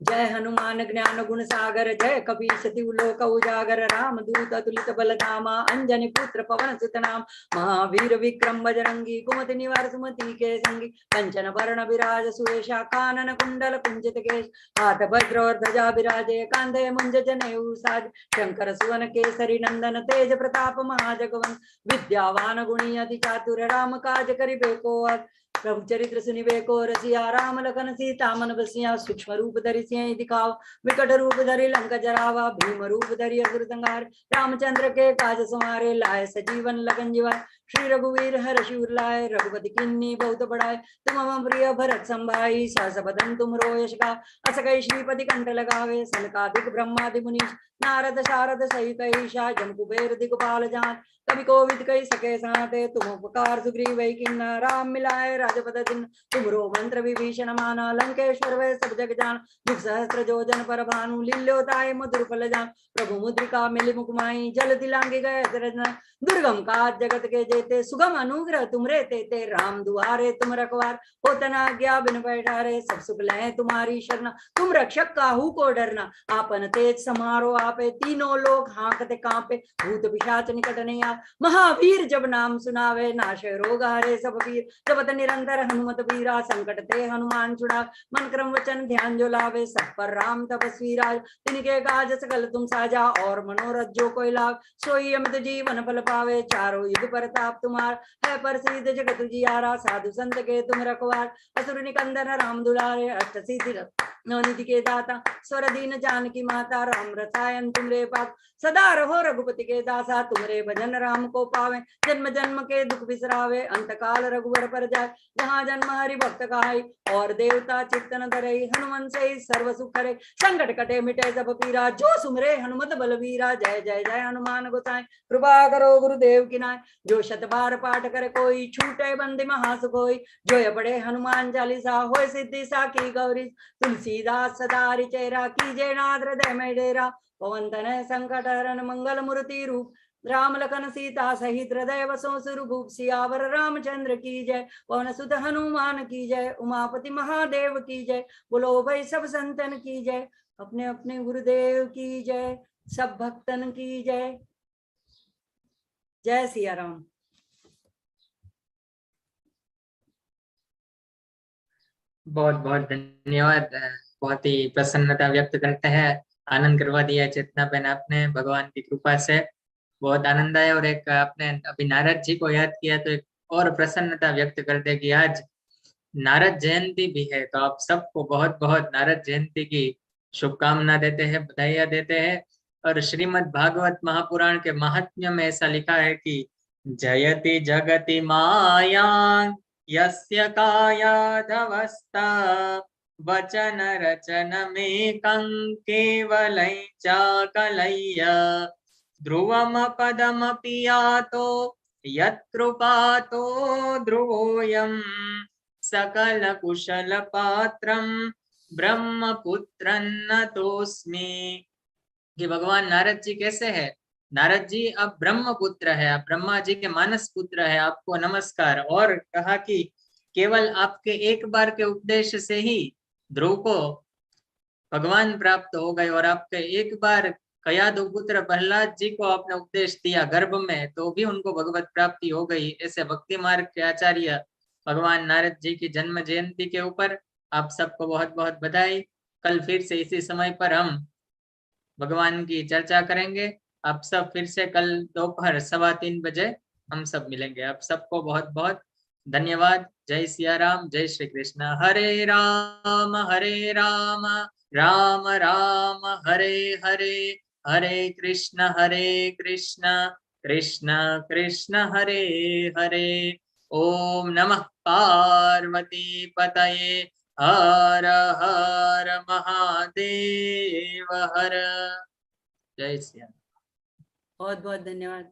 Speaker 4: जय हनुमान ज्ञान गुण सागर, जय कपीश तिहु लोक उजागर, राम दूत अतुलित बल धामा, अंजनी पुत्र पवन सुत नाम। महावीर विक्रम बजरंगी, कुमति निवार सुमति के संगी, कंचन वर्ण विराज सुवेशा, कानन कुंडल कुंजित केश, हाथ वज्र और ध्वजा विराजे, कांधे मुंज जनेऊ साज। शंकर सुवन केसरी नंदन, तेज प्रताप महाजगवंत, विद्यावान गुणी अति चातुर, राम काज करिबे को अर। प्रभु चरित्र सुनिबे को रसिया, राम लखन सीता मन बसिया। सूक्ष्म रूप धरि सियहि दिखाओ, विकट रूप धरि लंका जरावा, भीम रूप धरि असुर संहार। रामचंद्र के काज संवारे, लाए सजीवन लगन जीवा। श्री रघुवीर हर शिवर लाए, रघुपति किन्नी बहुत बढ़ाए। तुम मम प्रिय भरत संभाई, सहस बदन तुम रो यश का। अस कई श्रीपति कंठ लगावे, सनकादिक ब्रह्मादि मुनीश। नारद शारद सहित ईशा, जम कुबेर दिगपाल जान। कवि कोविद कही सके साते, तुम उपकार सुग्रीव किन्ना। राम मिलाए राजपद दिन, तुमरो मंत्र विभीषण माना। लंकेश्वर वै सब जग जान, जुग सहस्त्र जोजन पर भानु। लील्योताय मधुर फल जान, प्रभु मुद्रिका मिली मुख माई। जल दिलांगे गए रजना, दुर्गम काज जगत के जेते। सुगम अनुग्रह तुमरे तेते, राम दुआरे तुम रखवार। होत न आज्ञा बिन पैठारे, सब सुख लय तुम्हारी शरण। तुम रक्षक काहू को डरना, आपन तेज समारो आपे। तीनों लोग हाँकते कांपे, भूत पिशाच निकट नहीं आ। महावीर जब नाम सुनावे, नाशे रोग हरे सब पीर। जपत निरंतर हनुमत वीरा, संकट ते हनुमान छुड़ा। मन क्रम वचन ध्यान जो लावे, सब पर राम तपस्वी राज। तिनके काज सकल तुम साजा, और मनोरथ जो कोई लाभ। सोई अमित जीवन फल पावे, चारों युग परताप तुम्हार। है प्रसिद्ध जगत जियारा, साधु संत के तुम रखवार। असुर निकंदन राम दुलारे, अष्ट सिद्धि नवनिधि के दाता। स्वर दीन जानकी माता, राम रसायन तुमरे पास। सदा रहो रघुपति के दासा, तुमरे भजन राम को पावे। जन्म जन्म के दुख बिसरावे, अंत काल रघुवर पर जाए। जहाँ जन्म हरि भक्त कहाई, और देवता चित्तन धरई। हनुमंत से सर्व सुख करे, संकट कटे मिटे सब पीरा। जो सुमरे हनुमत बलवीरा, जय जय जय हनुमान गोसाई। कृपा करो गुरुदेव की नाय, जो शत बार पाठ करे कोई। छूटे बंदी महासुख होई, जो ये पढ़े हनुमान चालीसा। होय सिद्धि साखी गौरी, तुलसीदास सदा रिचेरा। कीजे नाथ हृदय में डेरा, पवन तनय संकट हरण। मंगल मूर्ति रूप, राम लखन सीता सहित। हृदय बसों सुरभूप, सियावर रामचंद्र की जय। पवन सुत हनुमान की जय, उमापति महादेव की जय। बोलो भाई सब संतन की जय, अपने अपने गुरुदेव की जय। सब भक्तन की जय। जय सिया राम।
Speaker 3: बहुत बहुत धन्यवाद। बहुत ही प्रसन्नता व्यक्त करते हैं, आनंद करवा दिया चेतना बहन आपने भगवान की कृपा से। बहुत आनंद आया। और एक आपने अभी नारद जी को याद किया तो एक और प्रसन्नता व्यक्त करते कि आज नारद जयंती भी है। तो आप सबको बहुत बहुत नारद जयंती की शुभकामना देते हैं, बधाइयां देते हैं। और श्रीमद् भागवत महापुराण के महात्म्य में ऐसा लिखा है कि जयति जगति माया यस्य कायादवस्था वचन रचन में केवलै चाकलय्य ध्रुवम पदमपि यातो यत्कृपातो ध्रुवोऽयं सकल कुशल पात्रम ब्रह्मपुत्रं नतोस्मि। कि भगवान नारद जी कैसे है? नारद जी अब ब्रह्मपुत्र है, आप ब्रह्मा जी के मानस पुत्र है, आपको नमस्कार। और कहा कि केवल आपके एक बार के उपदेश से ही ध्रुव को भगवान प्राप्त हो गए। और आपके एक बार कयादु पुत्र प्रहलाद जी को आपने उपदेश दिया गर्भ में, तो भी उनको भगवत प्राप्ति हो गई। ऐसे भक्ति मार्ग के आचार्य भगवान नारद जी की जन्म जयंती के ऊपर आप सबको बहुत बहुत बधाई। कल फिर से इसी समय पर हम भगवान की चर्चा करेंगे। आप सब फिर से कल दोपहर 3:15 बजे हम सब मिलेंगे। आप सबको बहुत बहुत धन्यवाद। जय सिया राम, जय श्री कृष्ण। हरे राम राम राम हरे हरे, हरे कृष्ण कृष्ण कृष्ण हरे हरे। ओम नमः पार्वती पतये, हर हर महादेव हर। जय श्री राम।
Speaker 4: बहुत बहुत धन्यवाद।